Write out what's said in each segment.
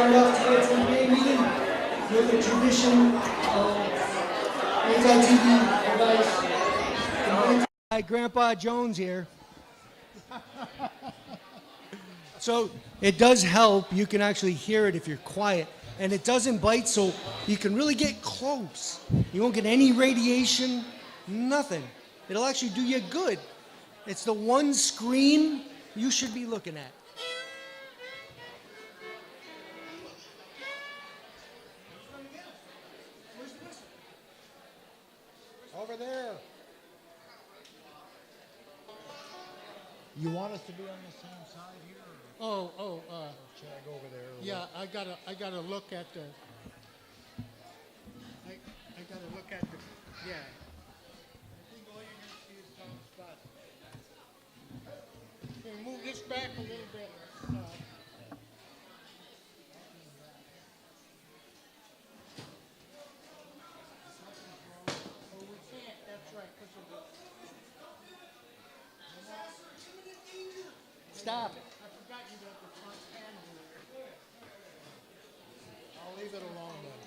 start off tonight's NPA meeting with a tradition of anti-TV advice. Hi, Grandpa Jones here. So it does help. You can actually hear it if you're quiet. And it doesn't bite, so you can really get close. You won't get any radiation, nothing. It'll actually do you good. It's the one screen you should be looking at. Over there. You want us to be on the same side here? Should I go over there? Yeah, I gotta look at the. I gotta look at the. Yeah. I think all you're gonna see is Tom's spot. Can we move this back a little bit? Oh, we can't. That's right. 'Cause of the. Stop it. I forgot you got the front panel there. I'll leave it alone then.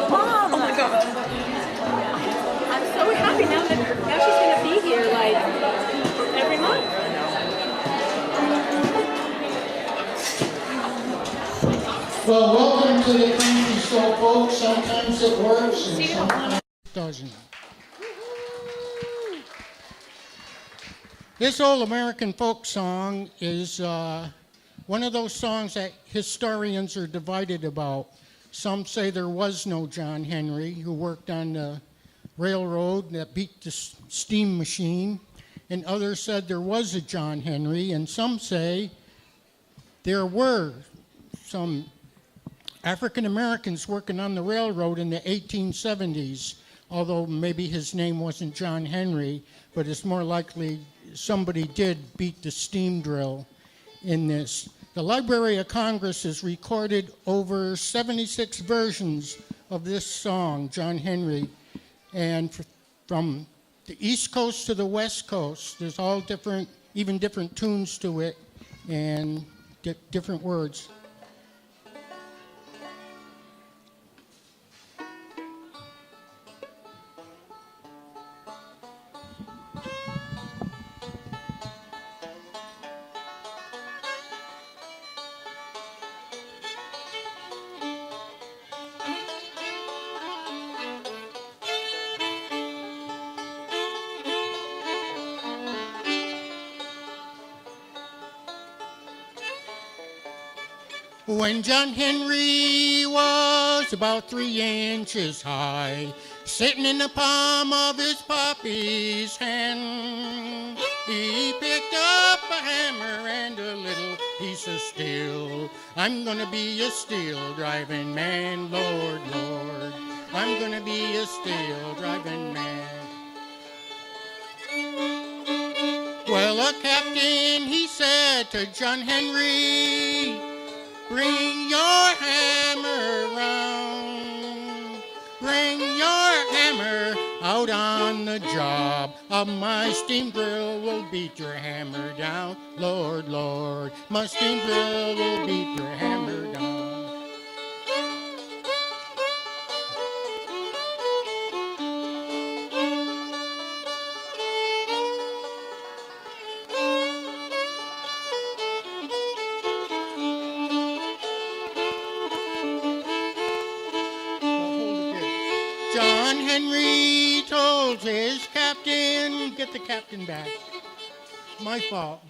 Mom! Oh my God. I'm so happy now she's going to be here like every month. Well, welcome to the country show, folks. Sometimes it works and sometimes it doesn't. This old American folk song is one of those songs that historians are divided about. Some say there was no John Henry who worked on the railroad that beat the steam machine, and others said there was a John Henry, and some say there were some African Americans working on the railroad in the 1870s, although maybe his name wasn't John Henry, but it's more likely somebody did beat the steam drill in this. The Library of Congress has recorded over 76 versions of this song, John Henry, and from the East Coast to the West Coast, there's all different, even different tunes to it and different words. When John Henry was about 3 inches high, sitting in the palm of his pappy's hand, he picked up a hammer and a little piece of steel. I'm gonna be a steel driving man, Lord, Lord. I'm gonna be a steel driving man. Well, a captain, he said to John Henry, bring your hammer round. Bring your hammer out on the job. My steam drill will beat your hammer down. Lord, Lord, my steam drill will beat your hammer down. John Henry told his captain, get the captain back, my fault.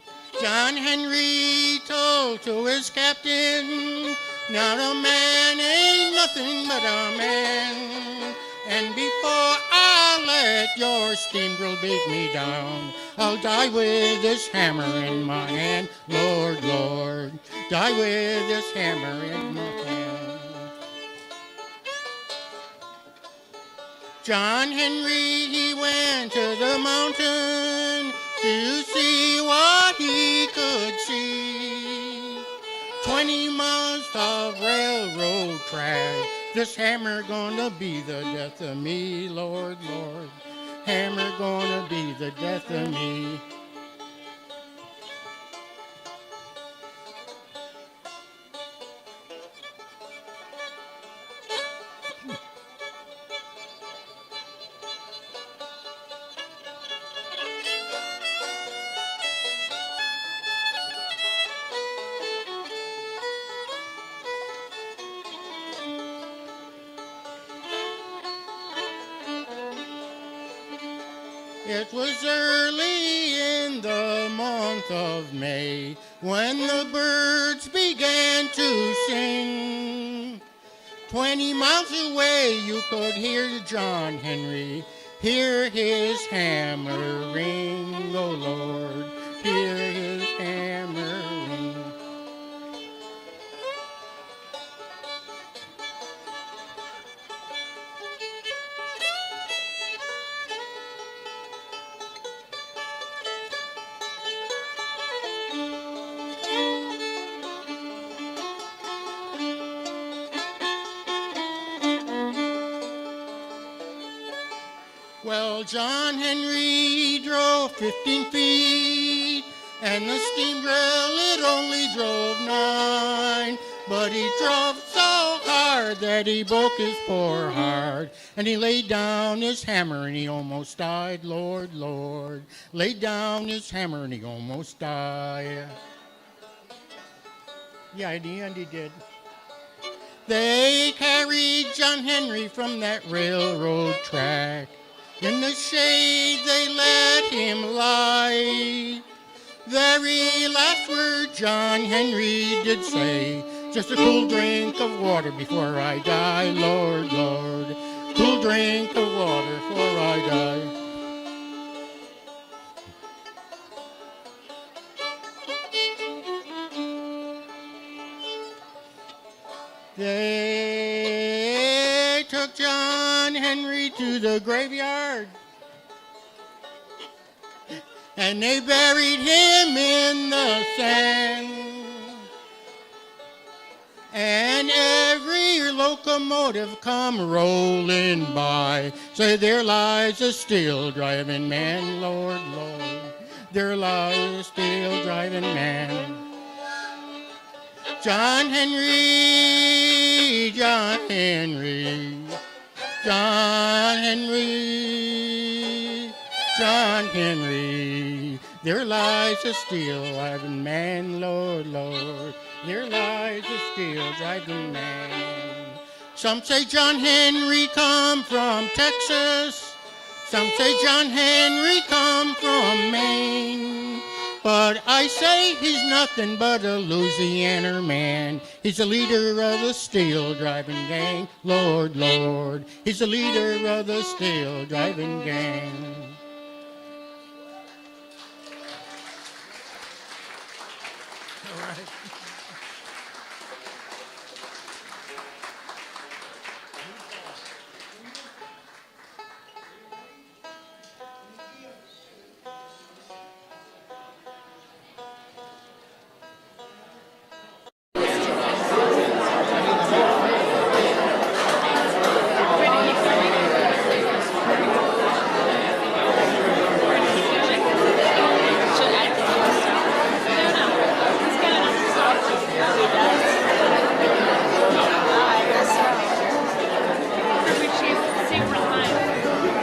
John Henry told to his captain, now a man ain't nothing but a man. And before I let your steam drill beat me down, I'll die with this hammer in my hand. Lord, Lord, die with this hammer in my hand. John Henry, he went to the mountain to see what he could see. 20 miles of railroad track, this hammer gonna be the death of me, Lord, Lord. hammer gonna be the death of me. It was early in the month of May when the birds began to sing. 20 miles away you could hear John Henry, hear his hammer ring, oh Lord, hear his hammer ring. Well, John Henry drove 15 feet, and the steam drill it only drove 9. But he drove so hard that he broke his poor heart, and he laid down his hammer and he almost died, Lord, Lord. Laid down his hammer and he almost died. Yeah, in the end he did. They carried John Henry from that railroad track. In the shade they let him lie. Very last word John Henry did say, just a cool drink of water before I die, Lord, Lord. Cool drink of water before I die. They took John Henry to the graveyard, and they buried him in the sand. And every locomotive come rolling by, say there lies a steel driving man, Lord, Lord. There lies a steel driving man. John Henry, John Henry, John Henry, John Henry. There lies a steel driving man, Lord, Lord. There lies a steel driving man. Some say John Henry come from Texas. Some say John Henry come from Maine. But I say he's nothing but a Louisiana man. He's the leader of the steel driving gang, Lord, Lord. He's the leader of the steel driving gang. All right.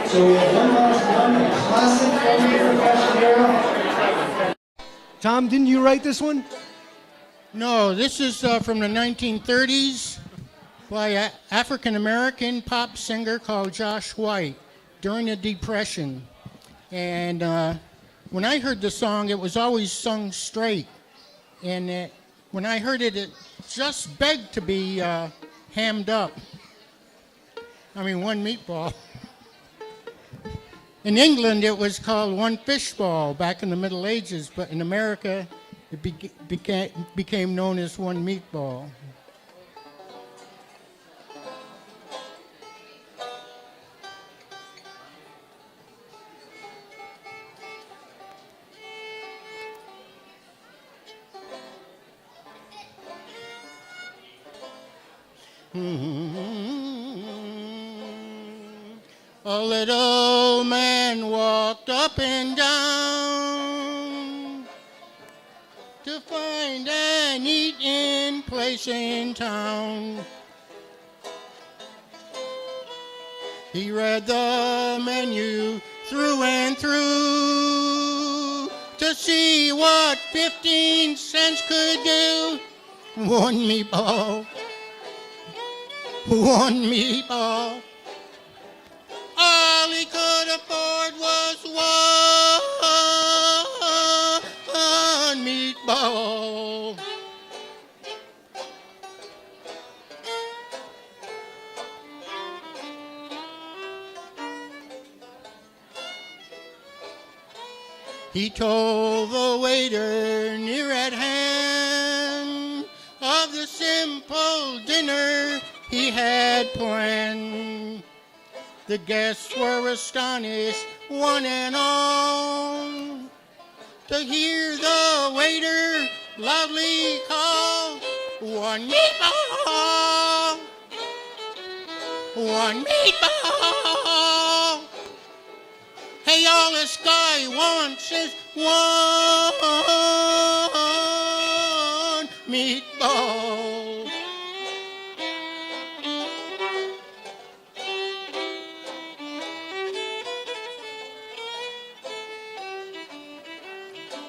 So we have one classic percussion here. Tom, didn't you write this one? No, this is from the 1930s by an African-American pop singer called Josh White during the Depression. And when I heard the song, it was always sung straight. And when I heard it, it just begged to be hammed up. I mean, one meatball. In England, it was called one fishball back in the Middle Ages, but in America, it became known as one meatball. A little man up and down to find an eating place in town. He read the menu through and through to see what 15 cents could do. One meatball, one meatball. All he could afford was one meatball. He told the waiter near at hand of the simple dinner he had planned. The guests were astonished, one and all, to hear the waiter loudly call, one meatball, one meatball. Hey, all this guy wants is one meatball.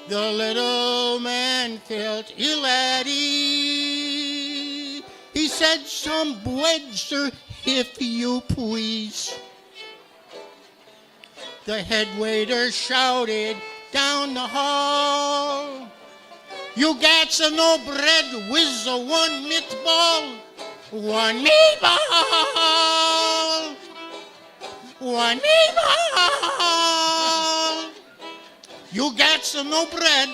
The little man felt ill at ease. He said, some bread, sir, if you please. The head waiter shouted down the hall, you got some no bread with a one meatball? One meatball! One meatball! You got some no bread?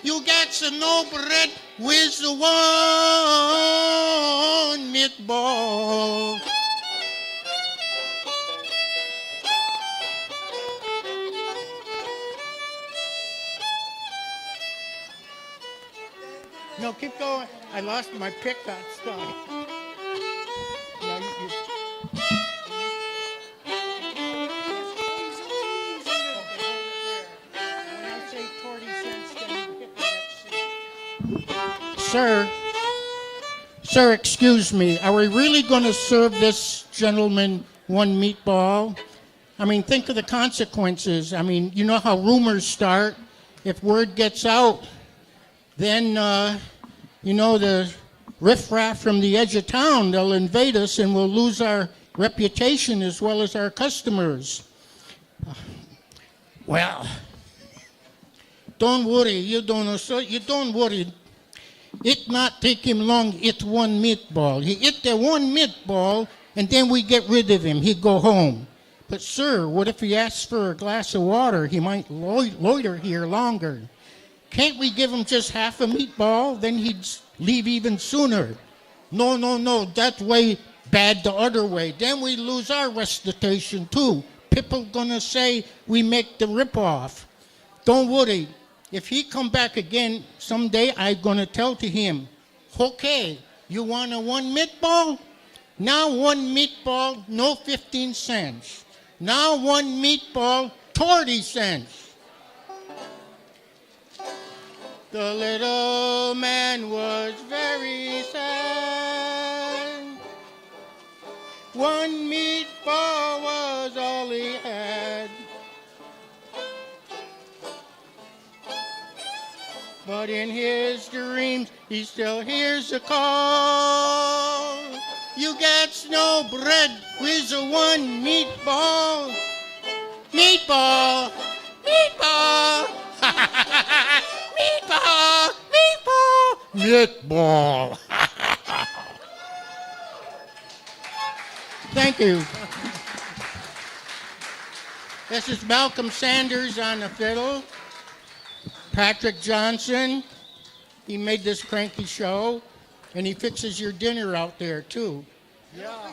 You got some no bread with the one meatball? No, keep going. I lost my pick that stuff. No, you. Sir, excuse me. Are we really going to serve this gentleman one meatball? I mean, think of the consequences. I mean, you know how rumors start. If word gets out, then, the riffraff from the edge of town, they'll invade us and we'll lose our reputation as well as our customers. Well, don't worry, you don't worry. It not take him long, eat one meatball. He eat the one meatball and then we get rid of him. He go home. But sir, what if he asks for a glass of water? He might loiter here longer. Can't we give him just half a meatball? Then he'd leave even sooner. No. That way bad the other way. Then we lose our reputation too. People gonna say we make the ripoff. Don't worry. If he come back again someday, I'm gonna tell to him, okay, you want a one meatball? Now one meatball, no 15 cents. Now one meatball, 30 cents. The little man was very sad. One meatball was all he had. But in his dreams, he still hears a call. You got no bread with a one meatball. Meatball, meatball, meatball, meatball, meatball. Thank you. This is Malcolm Sanders on the fiddle. Patrick Johnson, he made this cranky show, and he fixes your dinner out there, too. Yeah.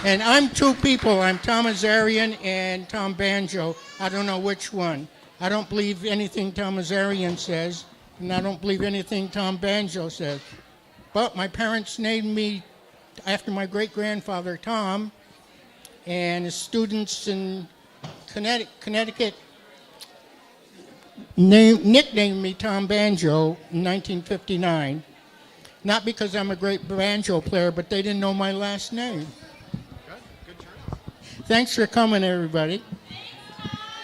And I'm two people. I'm Tom Azarian and Tom Banjo. I don't know which one. I don't believe anything Tom Azarian says, and I don't believe anything Tom Banjo says. But my parents named me after my great-grandfather, Tom, and his students in Connecticut nicknamed me Tom Banjo in 1959. Not because I'm a great banjo player, but they didn't know my last name. Good choice. Thanks for coming, everybody.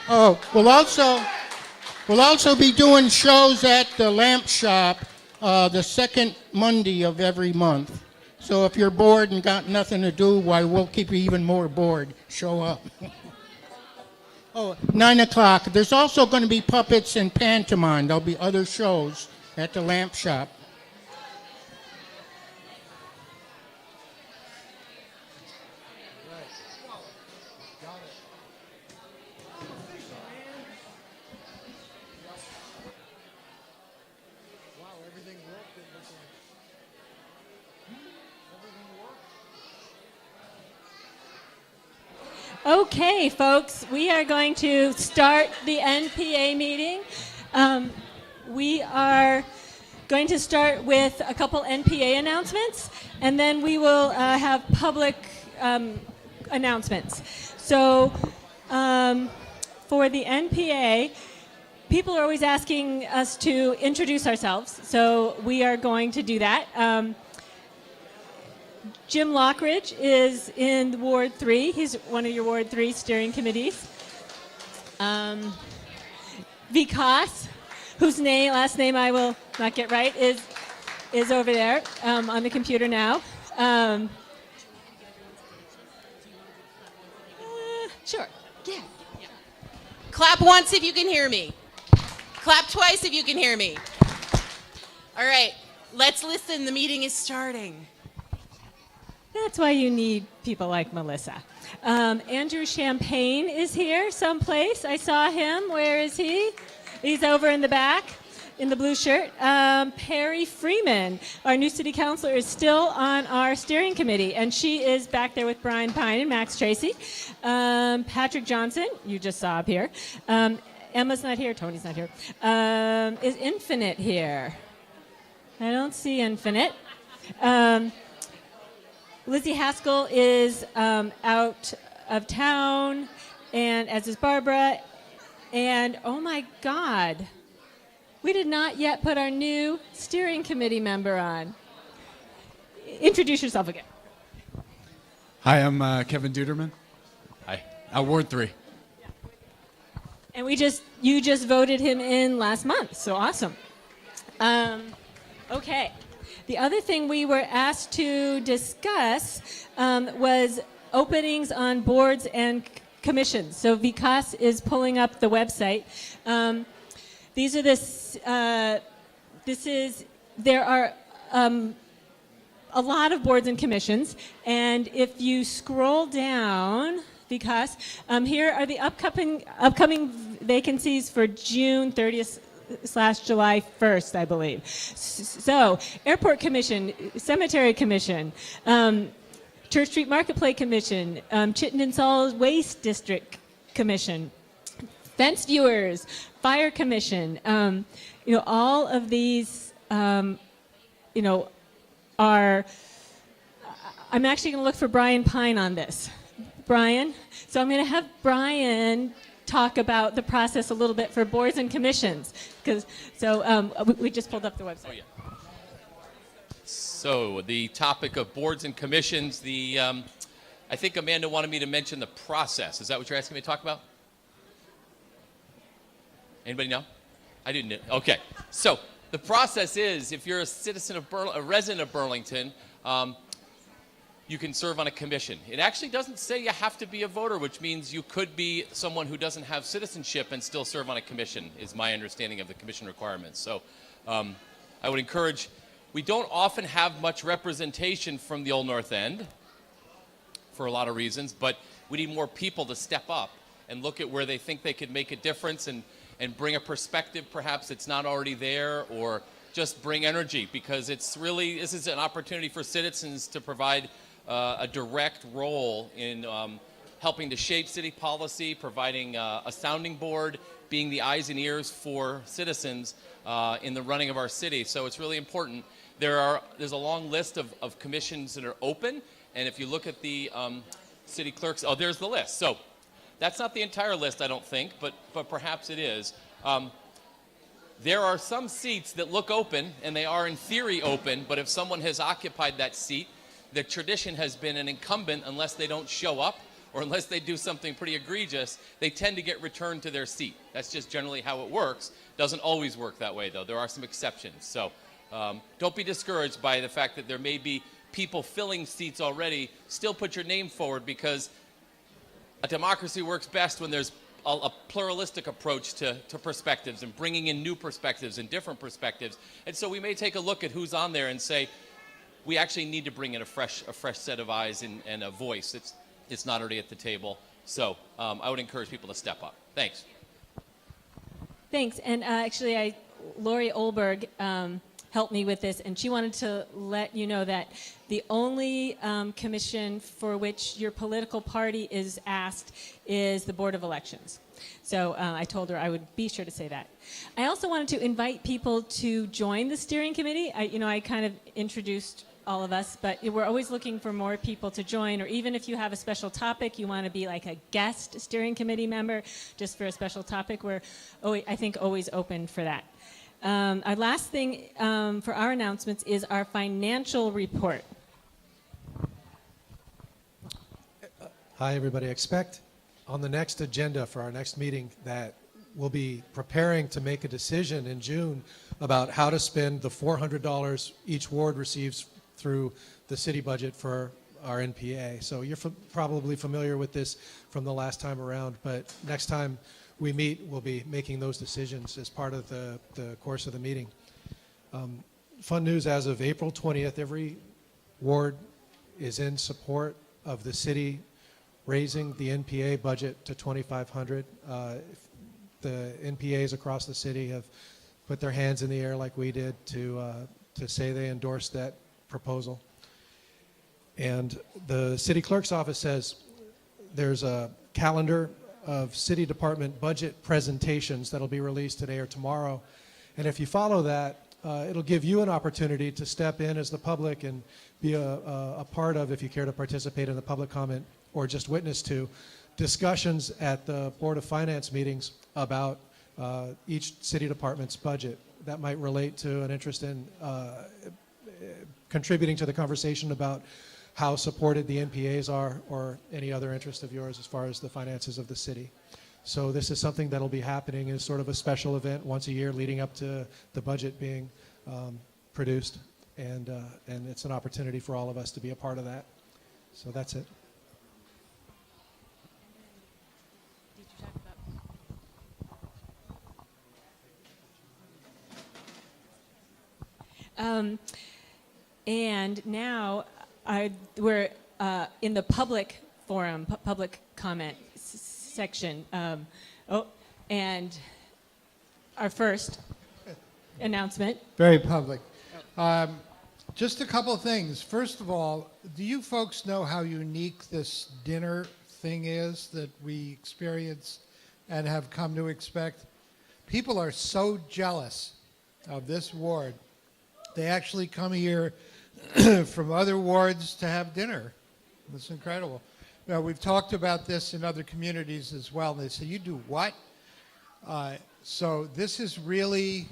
Oh, we'll also be doing shows at the Lamp Shop the second Monday of every month. So if you're bored and got nothing to do, why, we'll keep you even more bored. Show up. 9 o'clock. There's also going to be puppets and pantomime. There'll be other shows at the Lamp Shop. Okay, folks, we are going to start the NPA meeting. We are going to start with a couple NPA announcements, and then we will have public announcements. So for the NPA, people are always asking us to introduce ourselves, so we are going to do that. Jim Lockridge is in Ward 3. He's one of your Ward 3 steering committees. Vikas, whose last name I will not get right, is over there on the computer now. Sure. Yeah. Clap once if you can hear me. Clap twice if you can hear me. All right, let's listen. The meeting is starting. That's why you need people like Melissa. Andrew Champagne is here someplace. I saw him. Where is he? He's over in the back in the blue shirt. Perry Freeman, our new city councilor, is still on our steering committee, and she is back there with Brian Pine and Max Tracy. Patrick Johnson, you just saw up here. Emma's not here. Tony's not here. Is Infinite here? I don't see Infinite. Lizzie Haskell is out of town, and as is Barbara. And oh my God, we did not yet put our new steering committee member on. Introduce yourself again. Hi, I'm Kevin Duderman. Hi. Ward 3. And you just voted him in last month, so awesome. Okay. The other thing we were asked to discuss was openings on boards and commissions. So Vikas is pulling up the website. There are a lot of boards and commissions, and if you scroll down, Vikas, here are the upcoming vacancies for June 30th / July 1st, I believe. So, Airport Commission, Cemetery Commission, Church Street Marketplace Commission, Chittenden Solid Waste District Commission, Fence Viewers, Fire Commission. All of these, are. I'm actually going to look for Brian Pine on this. Brian? So I'm going to have Brian talk about the process a little bit for boards and commissions. We just pulled up the website. Oh, yeah. So the topic of boards and commissions, I think Amanda wanted me to mention the process. Is that what you're asking me to talk about? Anybody know? I didn't know. Okay. So the process is, if you're a citizen of a resident of Burlington, you can serve on a commission. It actually doesn't say you have to be a voter, which means you could be someone who doesn't have citizenship and still serve on a commission, is my understanding of the commission requirements. So I would encourage, we don't often have much representation from the Old North End for a lot of reasons, but we need more people to step up and look at where they think they could make a difference and bring a perspective perhaps that's not already there, or just bring energy, because this is an opportunity for citizens to provide a direct role in helping to shape city policy, providing a sounding board, being the eyes and ears for citizens in the running of our city. So it's really important There's a long list of commissions that are open, and if you look at the city clerks, oh, there's the list. So that's not the entire list, I don't think, but perhaps it is. There are some seats that look open, and they are in theory open, but if someone has occupied that seat, the tradition has been an incumbent, unless they don't show up or unless they do something pretty egregious, they tend to get returned to their seat. That's just generally how it works. Doesn't always work that way, though. There are some exceptions. So don't be discouraged by the fact that there may be people filling seats already. Still put your name forward, because a democracy works best when there's a pluralistic approach to perspectives and bringing in new perspectives and different perspectives. And so we may take a look at who's on there and say, we actually need to bring in a fresh set of eyes and a voice. It's not already at the table. So I would encourage people to step up. Thanks. Thanks. And actually, Lori Olberg helped me with this, and she wanted to let you know that the only commission for which your political party is asked is the Board of Elections. So I told her I would be sure to say that. I also wanted to invite people to join the steering committee. I kind of introduced all of us, but we're always looking for more people to join, or even if you have a special topic, you want to be like a guest steering committee member just for a special topic, we're, I think, always open for that. Our last thing for our announcements is our financial report. Hi, everybody. Expect on the next agenda for our next meeting that we'll be preparing to make a decision in June about how to spend the $400 each ward receives through the city budget for our NPA. So you're probably familiar with this from the last time around, but next time we meet, we'll be making those decisions as part of the course of the meeting. Fun news, as of April 20th, every ward is in support of the city raising the NPA budget to $2,500. The NPAs across the city have put their hands in the air like we did to say they endorsed that proposal. And the city clerk's office says there's a calendar of city department budget presentations that'll be released today or tomorrow. And if you follow that, it'll give you an opportunity to step in as the public and be a part of, if you care to participate in the public comment or just witness to, discussions at the Board of Finance meetings about each city department's budget. That might relate to an interest in contributing to the conversation about how supported the NPAs are, or any other interest of yours as far as the finances of the city. So this is something that'll be happening as sort of a special event once a year leading up to the budget being produced, and it's an opportunity for all of us to be a part of that. So that's it. And now we're in the public forum, public comment section. And our first announcement. Very public. Just a couple of things. First of all, do you folks know how unique this dinner thing is that we experience and have come to expect? People are so jealous of this ward. They actually come here from other wards to have dinner. It's incredible. Now, we've talked about this in other communities as well. They say, you do what? So this is really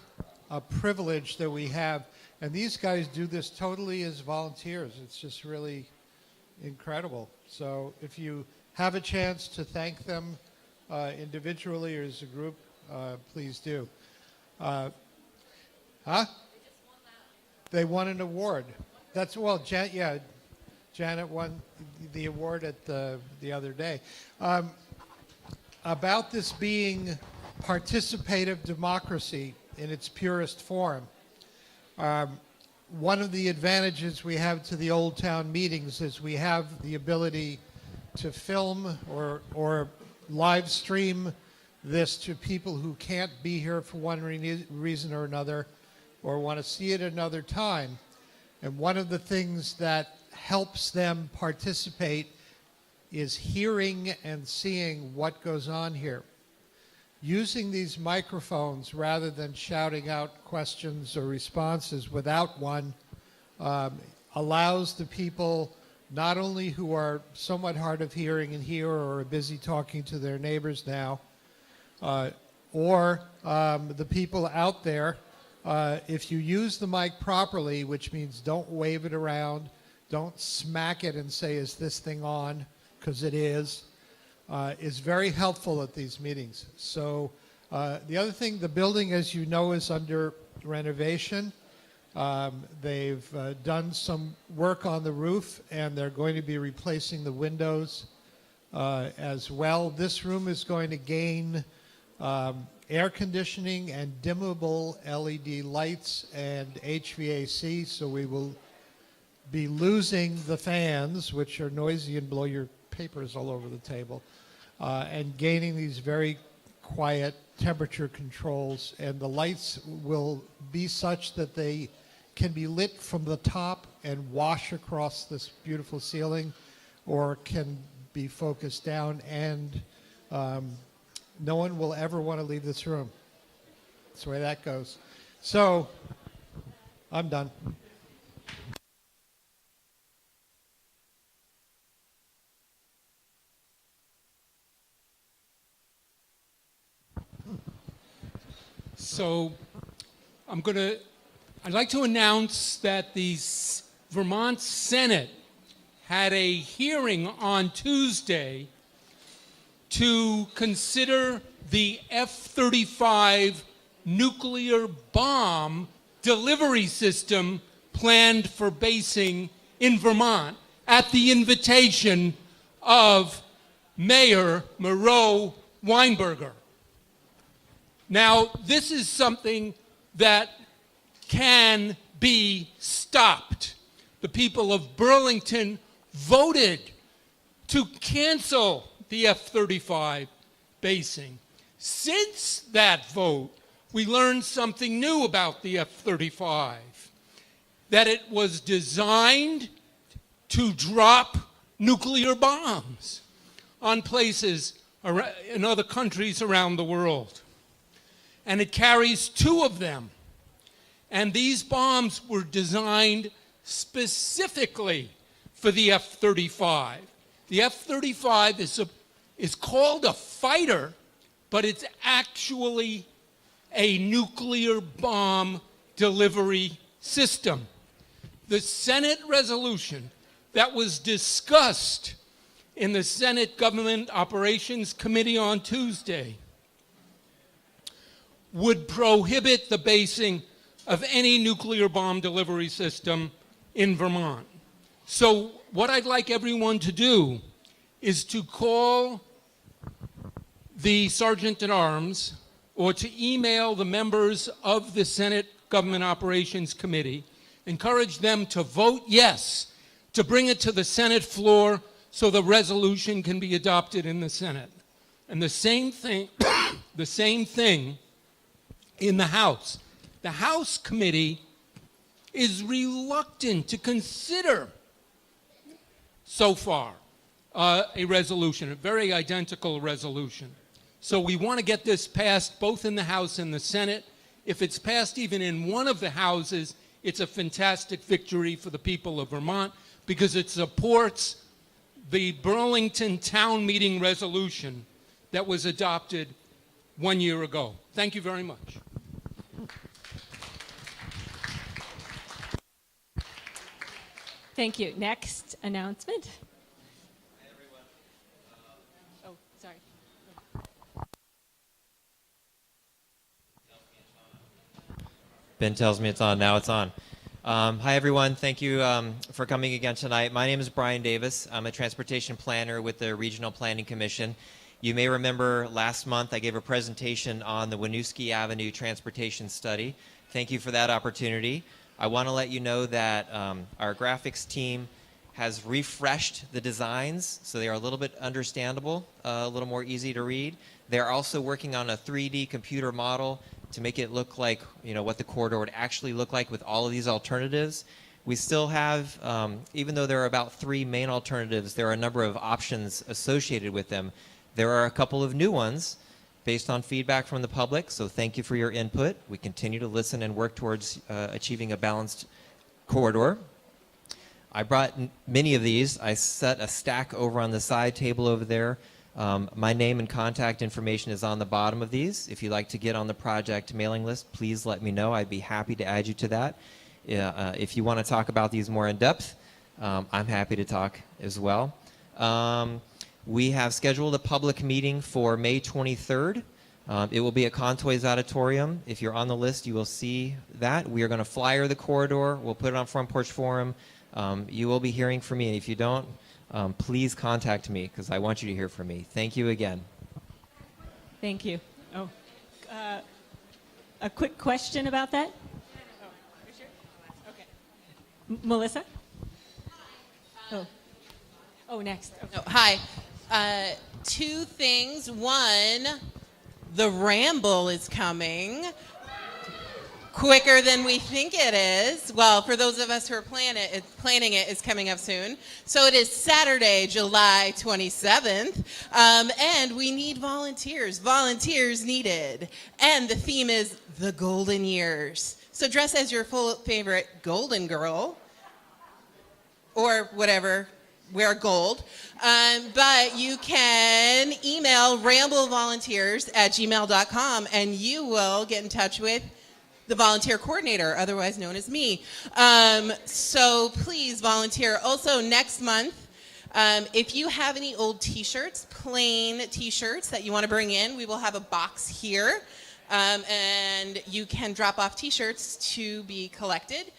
a privilege that we have. And these guys do this totally as volunteers. It's just really incredible. So if you have a chance to thank them individually or as a group, please do. They won an award. That's, well, Janet won the award at the other day. About this being participative democracy in its purest form, one of the advantages we have to the Old Town meetings is we have the ability to film or live stream this to people who can't be here for one reason or another, or want to see it another time. And one of the things that helps them participate is hearing and seeing what goes on here. Using these microphones rather than shouting out questions or responses without one allows the people not only who are somewhat hard of hearing and hear or are busy talking to their neighbors now, or the people out there, if you use the mic properly, which means don't wave it around, don't smack it and say, is this thing on? Because it is very helpful at these meetings. So the other thing, the building, as you know, is under renovation. They've done some work on the roof, and they're going to be replacing the windows as well. This room is going to gain air conditioning and dimmable LED lights and HVAC, so we will be losing the fans, which are noisy and blow your papers all over the table, and gaining these very quiet temperature controls. And the lights will be such that they can be lit from the top and wash across this beautiful ceiling, or can be focused down, and no one will ever want to leave this room. That's the way that goes. So, I'm done. So I'd like to announce that the Vermont Senate had a hearing on Tuesday to consider the F-35 nuclear bomb delivery system planned for basing in Vermont at the invitation of Mayor Moreau Weinberger. Now, this is something that can be stopped. The people of Burlington voted to cancel the F-35 basing. Since that vote, we learned something new about the F-35, that it was designed to drop nuclear bombs on places in other countries around the world. And it carries 2 of them. And these bombs were designed specifically for the F-35. The F-35 is called a fighter, but it's actually a nuclear bomb delivery system. The Senate resolution that was discussed in the Senate Government Operations Committee on Tuesday would prohibit the basing of any nuclear bomb delivery system in Vermont. So what I'd like everyone to do is to call the Sergeant-at-Arms or to email the members of the Senate Government Operations Committee, encourage them to vote yes to bring it to the Senate floor so the resolution can be adopted in the Senate. And the same thing, the same thing in the House. The House committee is reluctant to consider so far a resolution, a very identical resolution. So we want to get this passed both in the House and the Senate. If it's passed even in one of the houses, it's a fantastic victory for the people of Vermont because it supports the Burlington Town Meeting resolution that was adopted 1 year ago. Thank you very much. Thank you. Next announcement. Oh, sorry. Ben tells me it's on. Now it's on. Hi, everyone. Thank you for coming again tonight. My name is Brian Davis. I'm a transportation planner with the Regional Planning Commission. You may remember last month I gave a presentation on the Winooski Avenue Transportation Study. Thank you for that opportunity. I want to let you know that our graphics team has refreshed the designs so they are a little bit understandable, a little more easy to read. They're also working on a 3D computer model to make it look like, you know, what the corridor would actually look like with all of these alternatives. We still have, even though there are about 3 main alternatives, there are a number of options associated with them. There are a couple of new ones based on feedback from the public, so thank you for your input. We continue to listen and work towards achieving a balanced corridor. I brought many of these. I set a stack over on the side table over there. My name and contact information is on the bottom of these. If you'd like to get on the project mailing list, please let me know. I'd be happy to add you to that. If you want to talk about these more in depth, I'm happy to talk as well. We have scheduled a public meeting for May 23rd. It will be at Contoy's Auditorium. If you're on the list, you will see that. We are going to flyer the corridor. We'll put it on Front Porch Forum. You will be hearing from me. And if you don't, please contact me because I want you to hear from me. Thank you again. Thank you. Oh, a quick question about that? Okay. Melissa? Oh, next. Okay. Oh, hi. Two things. One, the Ramble is coming quicker than we think it is. Well, for those of us who are planning it, it's coming up soon. So it is Saturday, July 27th, and we need volunteers. Volunteers needed. And the theme is the golden years. So dress as your favorite golden girl or whatever. Wear gold. But you can email ramblevolunteers@gmail.com and you will get in touch with the volunteer coordinator, otherwise known as me. So please volunteer. Also next month, if you have any old t-shirts, plain t-shirts that you want to bring in, we will have a box here. And you can drop off t-shirts to be collected.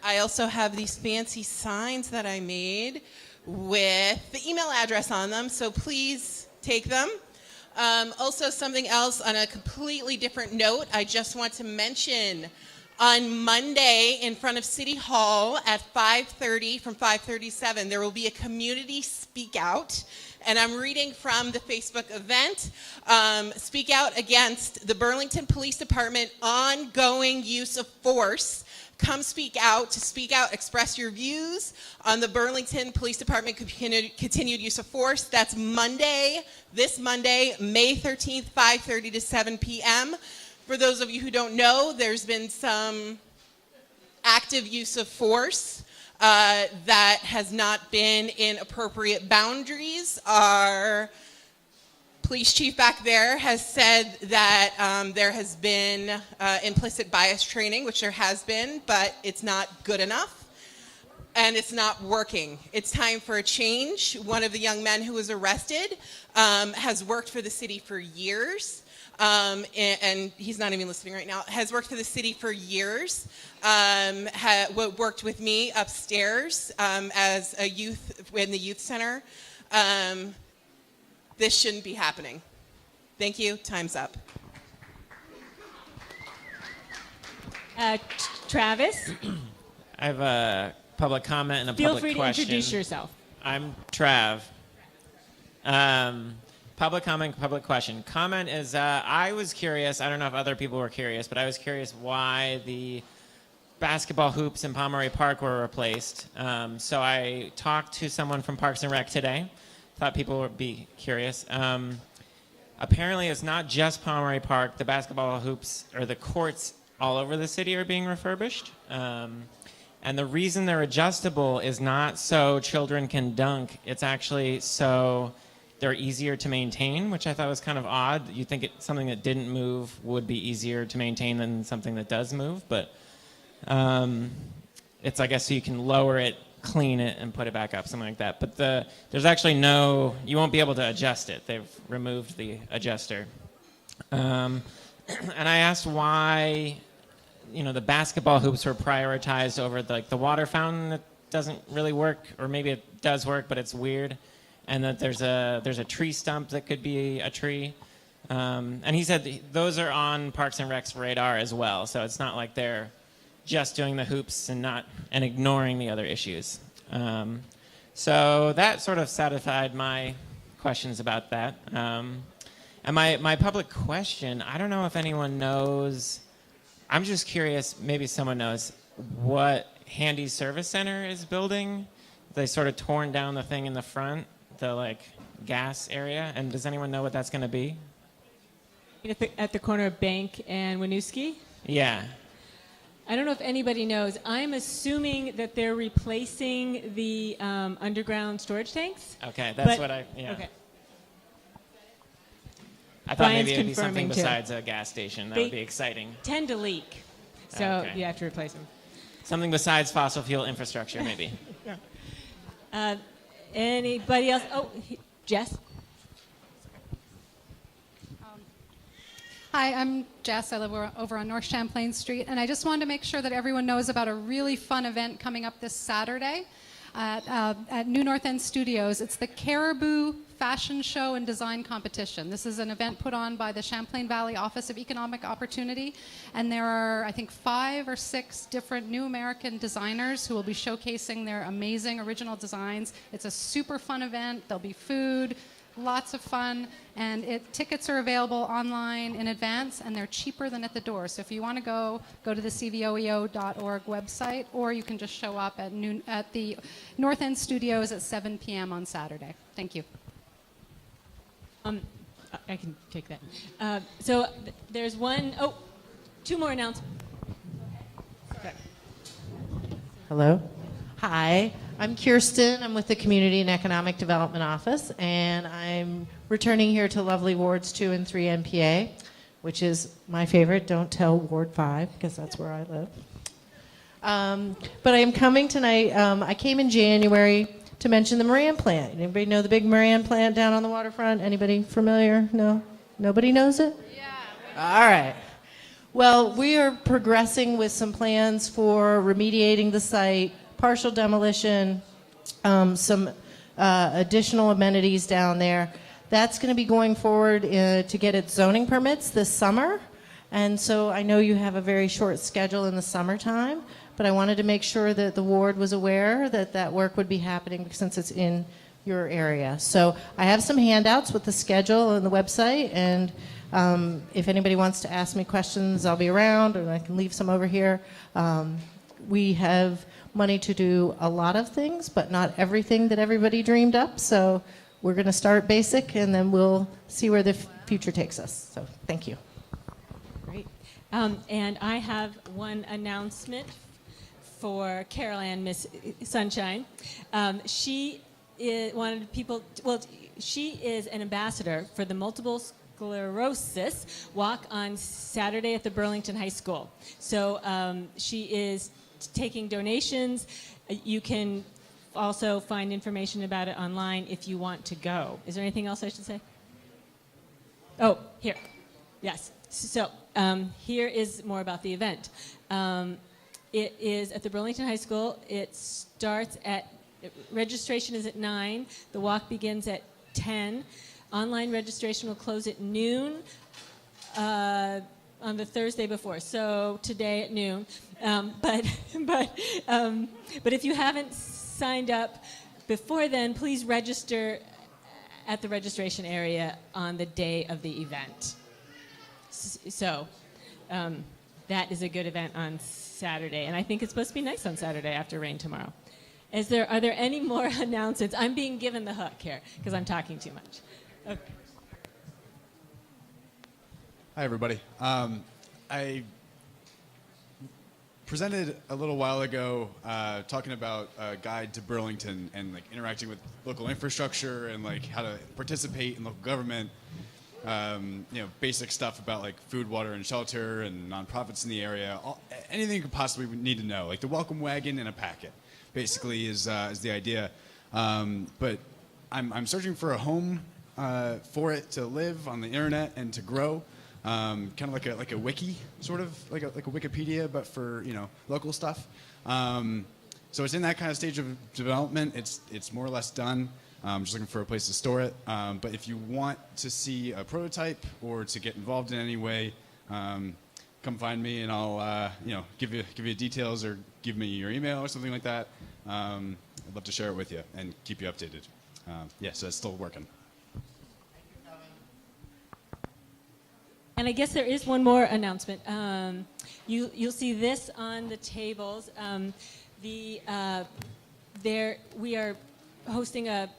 I also have these fancy signs that I made with the email address on them, so please take them. Also, something else on a completely different note, I just want to mention on Monday in front of City Hall at 5:30 from 5:37, there will be a community speak out. And I'm reading from the Facebook event, speak out against the Burlington Police Department ongoing use of force. Come speak out, express your views on the Burlington Police Department continued use of force. That's Monday, this Monday, May 13th, 5:30 to 7 p.m. For those of you who don't know, there's been some active use of force that has not been in appropriate boundaries. Our police chief back there has said that there has been implicit bias training, which there has been, but it's not good enough and it's not working. It's time for a change. One of the young men who was arrested has worked for the city for years. And he's not even listening right now, has worked for the city for years, worked with me upstairs as a youth in the youth center. This shouldn't be happening. Thank you. Time's up. Travis? I have a public comment and a Feel public free to question. introduce yourself. I'm Trav. Public comment, public question. Comment is, I was curious, I don't know if other people were curious, but I was curious why the basketball hoops in Pomeroy Park were replaced. So I talked to someone from Parks and Rec today. Thought people would be curious. Apparently it's not just Pomeroy Park. The basketball hoops, or the courts all over the city are being refurbished. And the reason they're adjustable is not so children can dunk. It's actually so they're easier to maintain, which I thought was kind of odd. You'd think something that didn't move would be easier to maintain than something that does move, but it's, I guess, so you can lower it, clean it, and put it back up, something like that. But there's actually you won't be able to adjust it. They've removed the adjuster. And I asked why, the basketball hoops were prioritized over the water fountain that doesn't really work, or maybe it does work, but it's weird. And that there's a tree stump that could be a tree. And he said those are on Parks and Rec's radar as well. So it's not like they're just doing the hoops and ignoring the other issues. So that sort of satisfied my questions about that. And my public question, I don't know if anyone knows, I'm just curious, maybe someone knows, what Handy Service Center is building. They sort of torn down the thing in the front, the gas area, and does anyone know what that's going to be? At the corner of Bank and Winooski? Yeah. I don't know if anybody knows. I'm assuming that they're replacing the underground storage tanks. Okay, that's But- what I, yeah. Okay. I thought Brian's maybe it would be something confirming, too. besides a gas station. That They would be exciting. tend to leak, so Okay. you have to replace them. Something besides fossil fuel infrastructure, maybe. Anybody else? Oh, Jess? Hi, I'm Jess. I live over on North Champlain Street, and I just wanted to make sure that everyone knows about a really fun event coming up this Saturday at New North End Studios. It's the Caribou Fashion Show and Design Competition. This is an event put on by the Champlain Valley Office of Economic Opportunity, and there are, I think, 5 or 6 different new American designers who will be showcasing their amazing original designs. It's a super fun event. There'll be food, lots of fun, and tickets are available online in advance, and they're cheaper than at the door. So if you want to go to the cvoeo.org website, or you can just show up at the North End Studios at 7 p.m. on Saturday. Thank you. I can take that. There's two more announcements. Okay. Hello. Hi, I'm Kirsten. I'm with the Community and Economic Development Office, and I'm returning here to lovely Wards 2 and 3 NPA, which is my favorite. Don't tell Ward 5, because that's where I live. But I am coming tonight. I came in January to mention the Moran plant. Anybody know the big Moran plant down on the waterfront? Anybody familiar? No? Nobody knows it? Yeah. All right. Well, we are progressing with some plans for remediating the site, partial demolition, some additional amenities down there. That's going to be going forward to get its zoning permits this summer. And so I know you have a very short schedule in the summertime, but I wanted to make sure that the ward was aware that that work would be happening since it's in your area. So I have some handouts with the schedule on the website, and if anybody wants to ask me questions, I'll be around, and I can leave some over here. We have money to do a lot of things, but not everything that everybody dreamed up. So we're going to start basic, and then we'll see where the future takes us. So thank you. Great. And I have one announcement for Carol Ann Miss Sunshine. She is she is an ambassador for the Multiple Sclerosis Walk on Saturday at the Burlington High School. So she is taking donations. You can also find information about it online if you want to go. Is there anything else I should say? Oh, here. Yes. So here is more about the event. It is at the Burlington High School. It starts registration is at 9. The walk begins at 10. Online registration will close at noon on the Thursday before, so today at noon. But if you haven't signed up before then, please register at the registration area on the day of the event. So that is a good event on Saturday, and I think it's supposed to be nice on Saturday after rain tomorrow. Are there any more announcements? I'm being given the hook here because I'm talking too much. Okay. Hi, everybody. I presented a little while ago talking about a guide to Burlington and like interacting with local infrastructure and like how to participate in local government. Basic stuff about like food, water, and shelter and nonprofits in the area. Anything you could possibly need to know. Like the welcome wagon in a packet, basically is the idea. But I'm searching for a home for it to live on the internet and to grow. Kind of like a wiki, sort of like a Wikipedia, but for local stuff. So it's in that kind of stage of development. It's more or less done. Just looking for a place to store it. But if you want to see a prototype or to get involved in any way, come find me and I'll give you details or give me your email or something like that. I'd love to share it with you and keep you updated. So it's still working. And I guess there is one more announcement. You'll see this on the tables. We are hosting a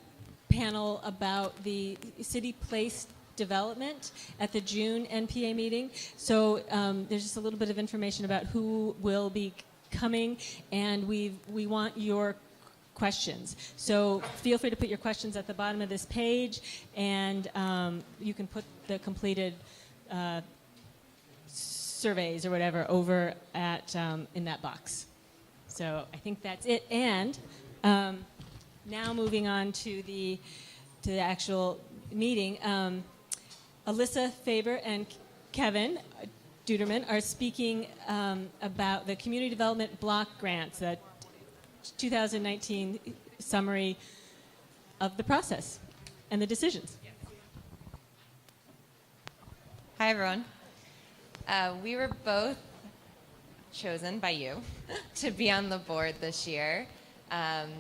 panel about the city place development at the June NPA meeting. So there's just a little bit of information about who will be coming, and we want your questions. So feel free to put your questions at the bottom of this page, and you can put the completed surveys or whatever over at in that box. So I think that's it. And now moving on to the actual meeting, Alyssa Faber and Kevin Duderman are speaking about the Community Development Block Grants, the 2019 summary of the process and the decisions. Hi, everyone. We were both chosen by you to be on the board this year. And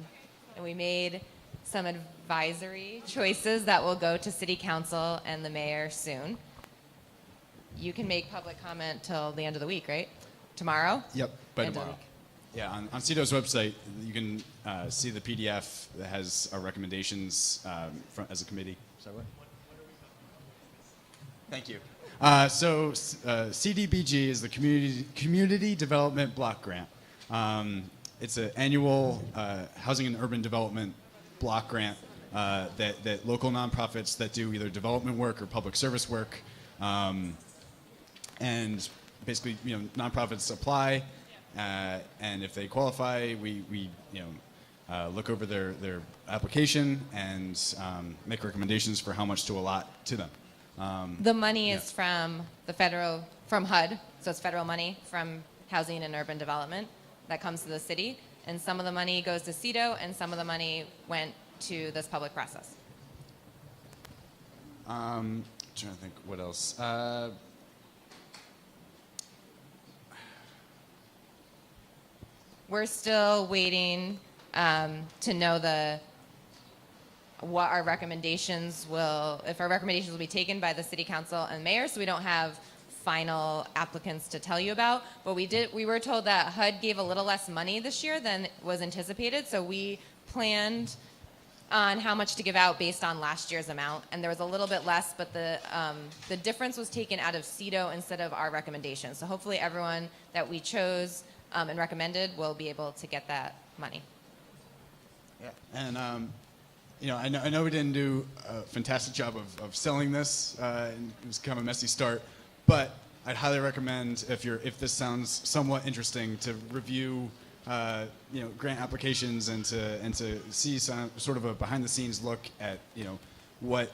we made some advisory choices that will go to City Council and the Mayor soon. You can make public comment till the end of the week, right? Tomorrow? Yep, by End of the tomorrow. week. Yeah, on CEDO's website, you can see the PDF that has our recommendations as a committee. Sorry, what? Thank you. CDBG is the Community Development Block Grant. It's an annual housing and urban development block grant that local nonprofits that do either development work or public service work, and basically, nonprofits apply, and if they qualify, we look over their application and make recommendations for how much to allot to them. The money is from from HUD, so it's federal money from Housing and Urban Development that comes to the city, and some of the money goes to CEDO, and some of the money went to this public process. Trying to think what else. We're still waiting to know what our recommendations if our recommendations will be taken by the City Council and Mayor, so we don't have final applicants to tell you about. But we were told that HUD gave a little less money this year than was anticipated, so we planned on how much to give out based on last year's amount, and there was a little bit less, but the difference was taken out of CEDO instead of our recommendation. So hopefully everyone that we chose and recommended will be able to get that money. Yeah. And I know we didn't do a fantastic job of selling this. And it was kind of a messy start, but I'd highly recommend if this sounds somewhat interesting to review grant applications and to see sort of a behind the scenes look at what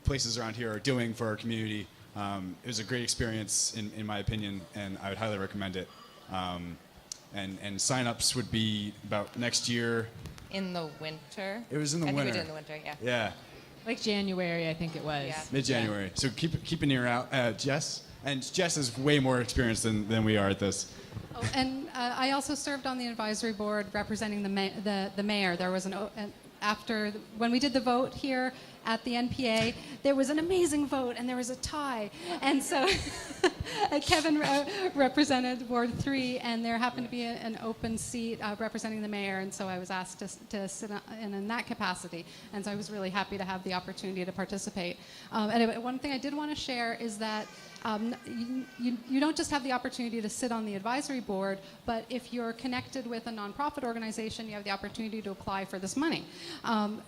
places around here are doing for our community. It was a great experience in my opinion, and I would highly recommend it. And sign-ups would be about next year. In the winter? It was in the I winter. think we did in the winter, yeah. Yeah. Like January, I think it was. Yeah. Mid-January. So keep an ear out. Jess? And Jess is way more experienced than we are at this. Oh, and I also served on the advisory board representing the mayor. There was when we did the vote here at the NPA, there was an amazing vote and there was a tie. And so Kevin represented Ward 3, and there happened to be an open seat representing the mayor, and so I was asked to sit in that capacity. And so I was really happy to have the opportunity to participate. And one thing I did want to share is that you don't just have the opportunity to sit on the advisory board, but if you're connected with a nonprofit organization, you have the opportunity to apply for this money.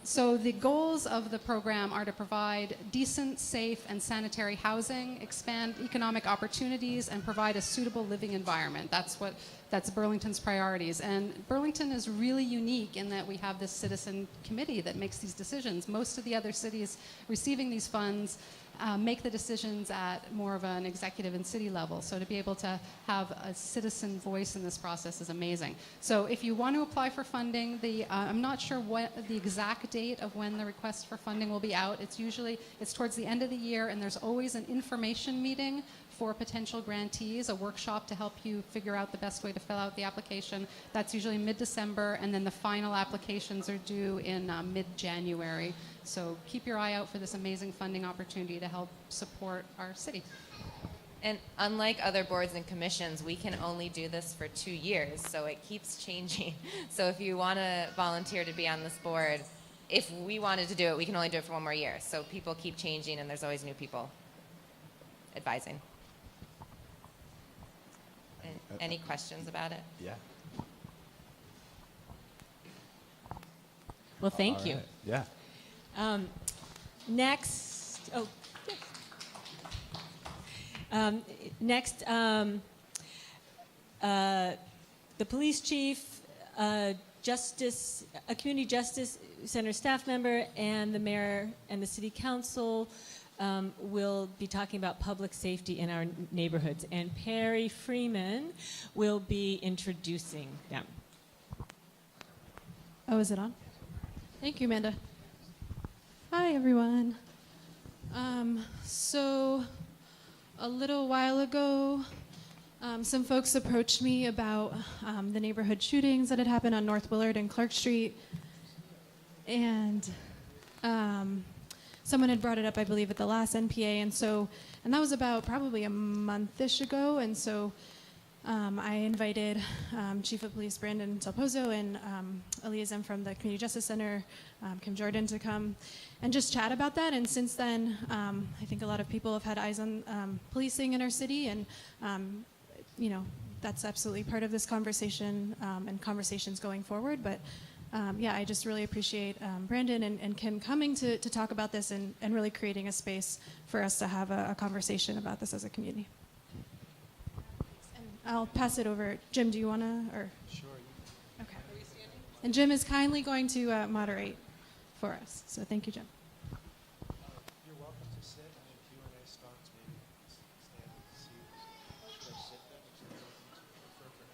So the goals of the program are to provide decent, safe, and sanitary housing, expand economic opportunities, and provide a suitable living environment. That's Burlington's priorities. And Burlington is really unique in that we have this citizen committee that makes these decisions. Most of the other cities receiving these funds make the decisions at more of an executive and city level. So to be able to have a citizen voice in this process is amazing. So if you want to apply for funding, I'm not sure what the exact date of when the request for funding will be out. It's towards the end of the year, and there's always an information meeting for potential grantees, a workshop to help you figure out the best way to fill out the application. That's usually mid-December, and then the final applications are due in mid-January. So keep your eye out for this amazing funding opportunity to help support our city. And unlike other boards and commissions, we can only do this for 2 years, so it keeps changing. So if you want to volunteer to be on this board, if we wanted to do it, we can only do it for 1 more year. So people keep changing, and there's always new people advising. Any questions about it? Yeah. Well, thank you. Yeah. Next, oh, yes. Next, the police chief, a community justice center staff member, and the mayor and the city council will be talking about public safety in our neighborhoods. And Perry Freeman will be introducing them. Oh, is it on? Thank you, Amanda. Hi, everyone. So a little while ago, some folks approached me about the neighborhood shootings that had happened on North Willard and Clark Street. And someone had brought it up, I believe, at the last NPA. And that was about probably a month-ish ago. And so I invited Chief of Police Brandon Del Pozo and a liaison from the Community Justice Center, Kim Jordan, to come and just chat about that. And since then, I think a lot of people have had eyes on policing in our city, and that's absolutely part of this conversation and conversations going forward. But yeah, I just really appreciate Brandon and Kim coming to talk about this and really creating a space for us to have a conversation about this as a community. I'll pass it over. Jim, do you want to? Or? Sure. Okay. And Jim is kindly going to moderate for us. So thank you, Jim. You're welcome to sit, and if Q&A starts, maybe stand and see. Should I sit there? Would you prefer for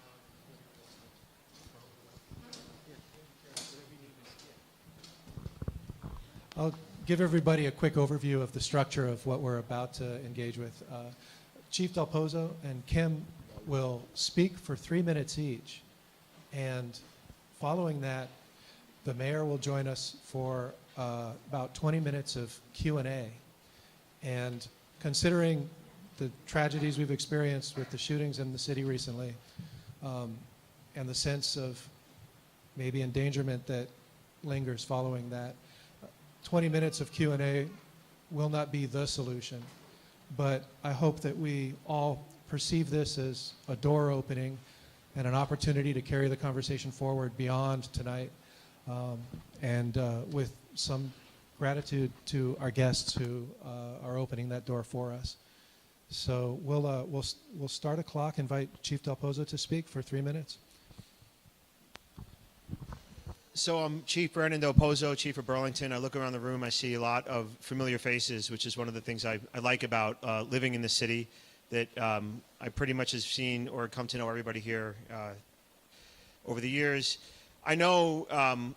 now? I'll give everybody a quick overview of the structure of what we're about to engage with. Chief Del Pozo and Kim will speak for 3 minutes each, and following that, the mayor will join us for about 20 minutes of Q&A. And considering the tragedies we've experienced with the shootings in the city recently, and the sense of maybe endangerment that lingers following that, 20 minutes of Q&A will not be the solution, but I hope that we all perceive this as a door opening and an opportunity to carry the conversation forward beyond tonight, and with some gratitude to our guests who are opening that door for us. So we'll start a clock. Invite Chief Del Pozo to speak for 3 minutes. So I'm Chief Brandon Del Pozo, Chief of Burlington. I look around the room, I see a lot of familiar faces, which is one of the things I like about living in the city, that I pretty much have seen or come to know everybody here over the years. I know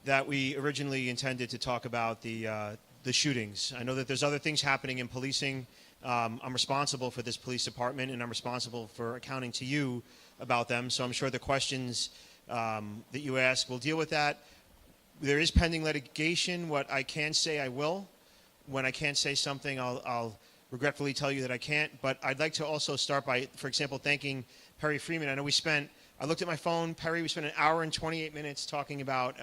that we originally intended to talk about the shootings. I know that there's other things happening in policing. I'm responsible for this police department, and I'm responsible for accounting to you about them. So I'm sure the questions that you ask will deal with that. There is pending litigation. What I can say, I will. When I can't say something, I'll regretfully tell you that I can't. But I'd like to also start by, for example, thanking Perry Freeman. I know I looked at my phone, Perry, we spent 1 hour and 28 minutes talking about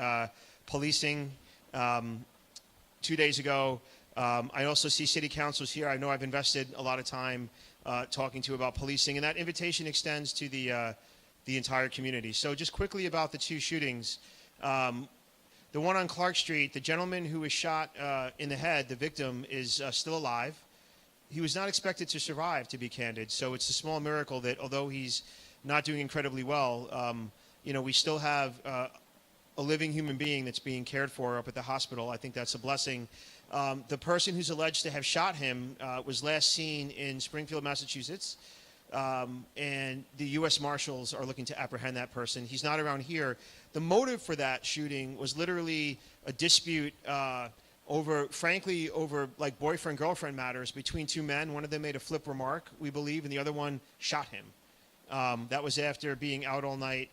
policing 2 days ago. I also see city councils here. I know I've invested a lot of time talking to you about policing, and that invitation extends to the entire community. So just quickly about the two shootings. The one on Clark Street, the gentleman who was shot in the head, the victim, is still alive. He was not expected to survive, to be candid. So it's a small miracle that although he's not doing incredibly well, we still have a living human being that's being cared for up at the hospital. I think that's a blessing. The person who's alleged to have shot him was last seen in Springfield, Massachusetts. And the U.S. Marshals are looking to apprehend that person. He's not around here. The motive for that shooting was literally a dispute over like boyfriend-girlfriend matters between two men. One of them made a flip remark, we believe, and the other one shot him. That was after being out all night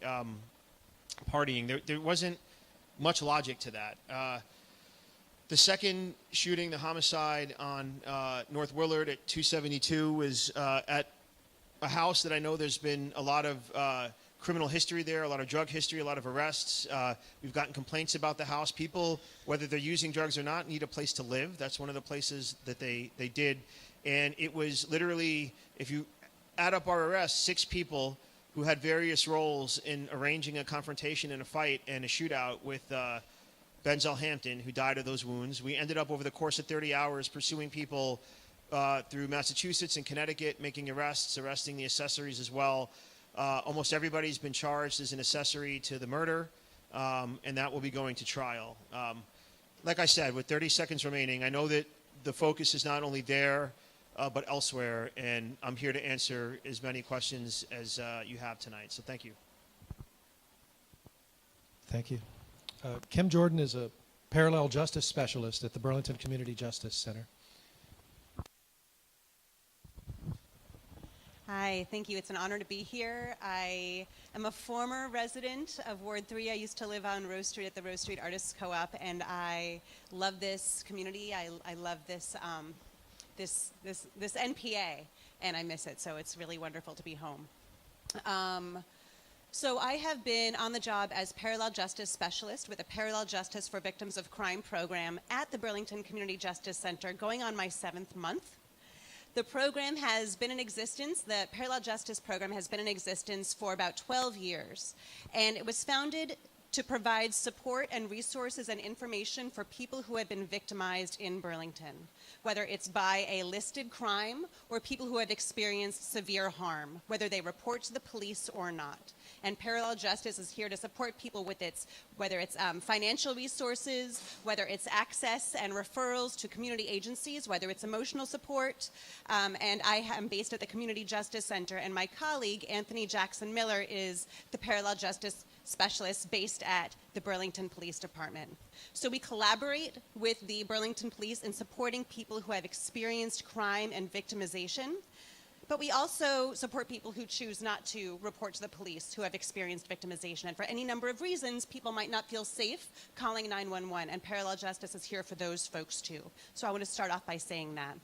partying. There wasn't much logic to that. The second shooting, the homicide on North Willard at 272, was at a house that I know there's been a lot of criminal history there, a lot of drug history, a lot of arrests. We've gotten complaints about the house. People, whether they're using drugs or not, need a place to live. That's one of the places that they did. And it was literally, if you add up our arrests, 6 people who had various roles in arranging a confrontation and a fight and a shootout with Benzel Hampton, who died of those wounds. We ended up over the course of 30 hours pursuing people through Massachusetts and Connecticut, making arrests, arresting the accessories as well. Almost everybody's been charged as an accessory to the murder, and that will be going to trial. Like I said, with 30 seconds remaining, I know that the focus is not only there, but elsewhere, and I'm here to answer as many questions as you have tonight. So thank you. Thank you. Kim Jordan is a parallel justice specialist at the Burlington Community Justice Center. Hi, thank you. It's an honor to be here. I am a former resident of Ward 3. I used to live on Rose Street at the Rose Street Artists Co-op, and I love this community. I love this, this NPA, and I miss it, so it's really wonderful to be home. So I have been on the job as Parallel Justice Specialist with a Parallel Justice for Victims of Crime program at the Burlington Community Justice Center, going on my 7th month. The program has been in existence, the Parallel Justice program has been in existence for about 12 years, and it was founded to provide support and resources and information for people who have been victimized in Burlington, whether it's by a listed crime or people who have experienced severe harm, whether they report to the police or not. And Parallel Justice is here to support people with whether it's financial resources, whether it's access and referrals to community agencies, whether it's emotional support. And I am based at the Community Justice Center, and my colleague, Anthony Jackson Miller, is the Parallel Justice Specialist based at the Burlington Police Department. So we collaborate with the Burlington Police in supporting people who have experienced crime and victimization. But we also support people who choose not to report to the police who have experienced victimization. And for any number of reasons, people might not feel safe calling 911, and Parallel Justice is here for those folks too. So I want to start off by saying that.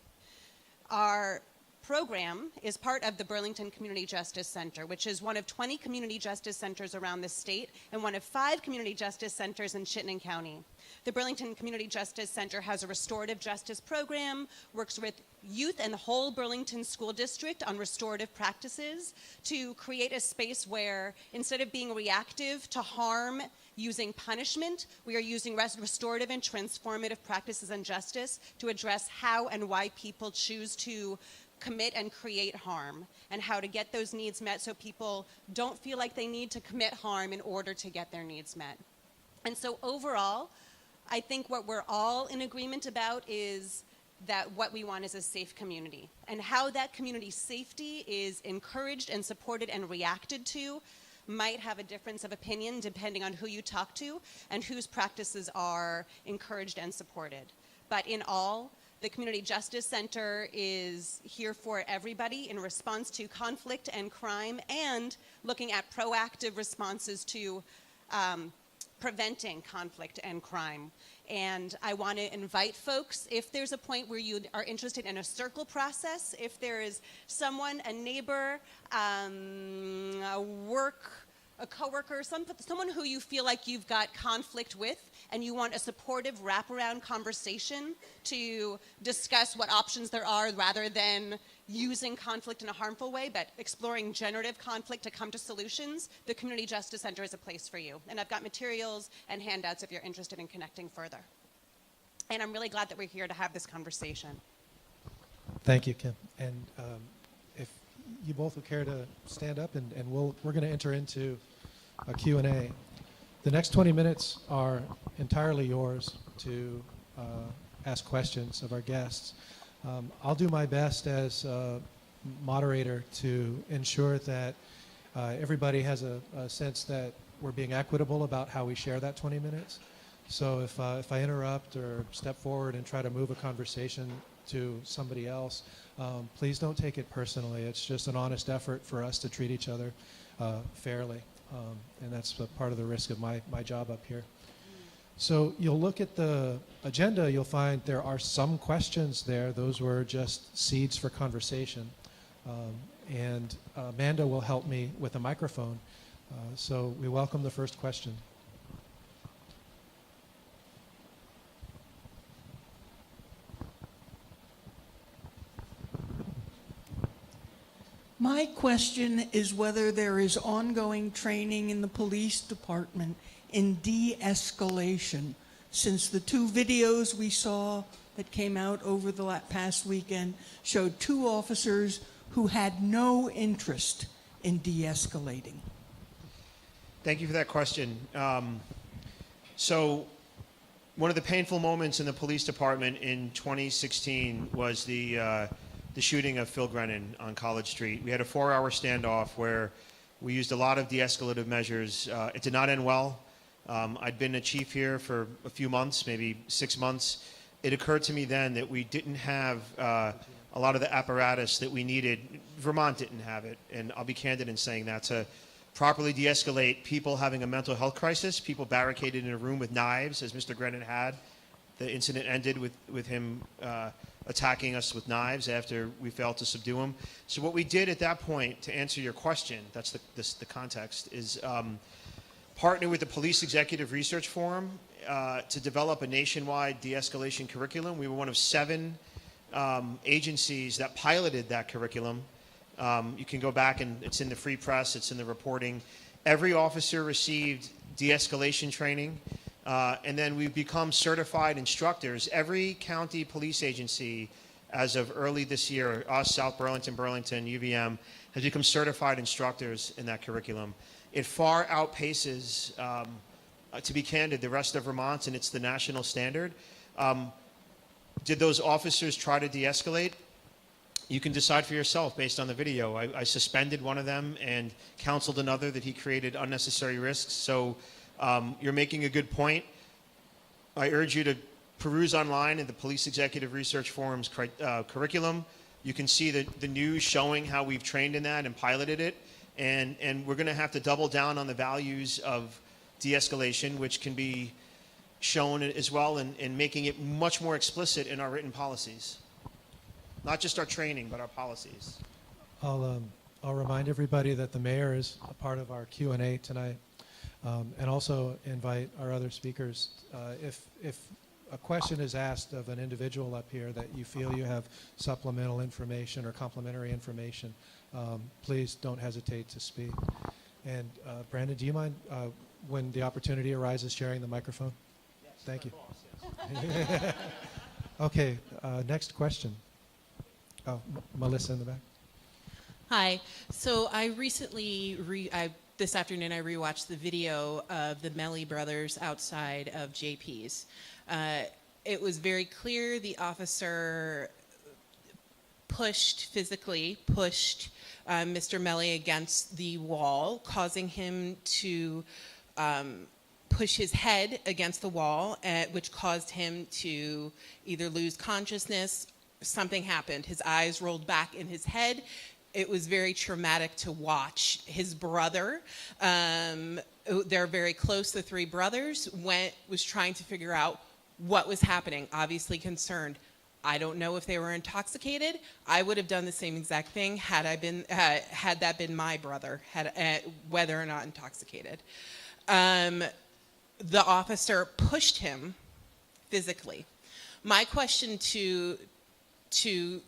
Our program is part of the Burlington Community Justice Center, which is one of 20 community justice centers around the state and one of 5 community justice centers in Chittenden County. The Burlington Community Justice Center has a restorative justice program, works with youth and the whole Burlington School District on restorative practices to create a space where, instead of being reactive to harm using punishment, we are using restorative and transformative practices and justice to address how and why people choose to commit and create harm, and how to get those needs met so people don't feel like they need to commit harm in order to get their needs met. And so overall, I think what we're all in agreement about is that what we want is a safe community, and how that community safety is encouraged and supported and reacted to might have a difference of opinion depending on who you talk to and whose practices are encouraged and supported. But in all, the Community Justice Center is here for everybody in response to conflict and crime, and looking at proactive responses to preventing conflict and crime. And I want to invite folks, if there's a point where you are interested in a circle process, if there is someone, a neighbor, a coworker, someone who you feel like you've got conflict with, and you want a supportive wraparound conversation to discuss what options there are rather than using conflict in a harmful way, but exploring generative conflict to come to solutions, the Community Justice Center is a place for you. And I've got materials and handouts if you're interested in connecting further. And I'm really glad that we're here to have this conversation. Thank you, Kim. And if you both would care to stand up, and we're going to enter into a Q&A. The next 20 minutes are entirely yours to ask questions of our guests. I'll do my best as moderator to ensure that everybody has a sense that we're being equitable about how we share that 20 minutes. So if I interrupt or step forward and try to move a conversation to somebody else, please don't take it personally. It's just an honest effort for us to treat each other fairly. And that's part of the risk of my job up here. So you'll look at the agenda, you'll find there are some questions there. Those were just seeds for conversation. And Amanda will help me with a microphone. So we welcome the first question. My question is whether there is ongoing training in the police department in de-escalation, since the 2 videos we saw that came out over the past weekend showed 2 officers who had no interest in de-escalating. Thank you for that question. So one of the painful moments in the police department in 2016 was the shooting of Phil Grennan on College Street. We had a 4-hour standoff where we used a lot of de-escalative measures. It did not end well. I'd been a chief here for a few months, maybe 6 months. It occurred to me then that we didn't have a lot of the apparatus that we needed. Vermont didn't have it, and I'll be candid in saying that, to properly de-escalate people having a mental health crisis, people barricaded in a room with knives, as Mr. Grennan had. The incident ended with him attacking us with knives after we failed to subdue him. So what we did at that point, to answer your question, that's the context, is partner with the Police Executive Research Forum to develop a nationwide de-escalation curriculum. We were one of 7 agencies that piloted that curriculum. You can go back and it's in the free press, it's in the reporting. Every officer received de-escalation training. And then we've become certified instructors. Every county police agency, as of early this year, us, South Burlington, UVM, has become certified instructors in that curriculum. It far outpaces, to be candid, the rest of Vermont, and it's the national standard. Did those officers try to de-escalate? You can decide for yourself based on the video. I suspended one of them and counseled another that he created unnecessary risks. So you're making a good point. I urge you to peruse online in the Police Executive Research Forum's curriculum. You can see the news showing how we've trained in that and piloted it. And we're going to have to double down on the values of de-escalation, which can be shown as well in making it much more explicit in our written policies. Not just our training, but our policies. I'll remind everybody that the mayor is a part of our Q&A tonight. And also invite our other speakers. If a question is asked of an individual up here that you feel you have supplemental information or complementary information, please don't hesitate to speak. And Brandon, do you mind when the opportunity arises sharing the microphone? Yes, thank you. Yes. Okay, next question. Oh, Melissa in the back. Hi. So I recently, this afternoon, I rewatched the video of the Melly brothers outside of JP's. It was very clear the officer physically pushed Mr. Melly against the wall, causing him to push his head against the wall, which caused him to either lose consciousness. Something happened. His eyes rolled back in his head. It was very traumatic to watch. His brother, they're very close, the 3 brothers, was trying to figure out what was happening, obviously concerned. I don't know if they were intoxicated. I would have done the same exact thing had that been my brother, whether or not intoxicated. The officer pushed him physically. My question to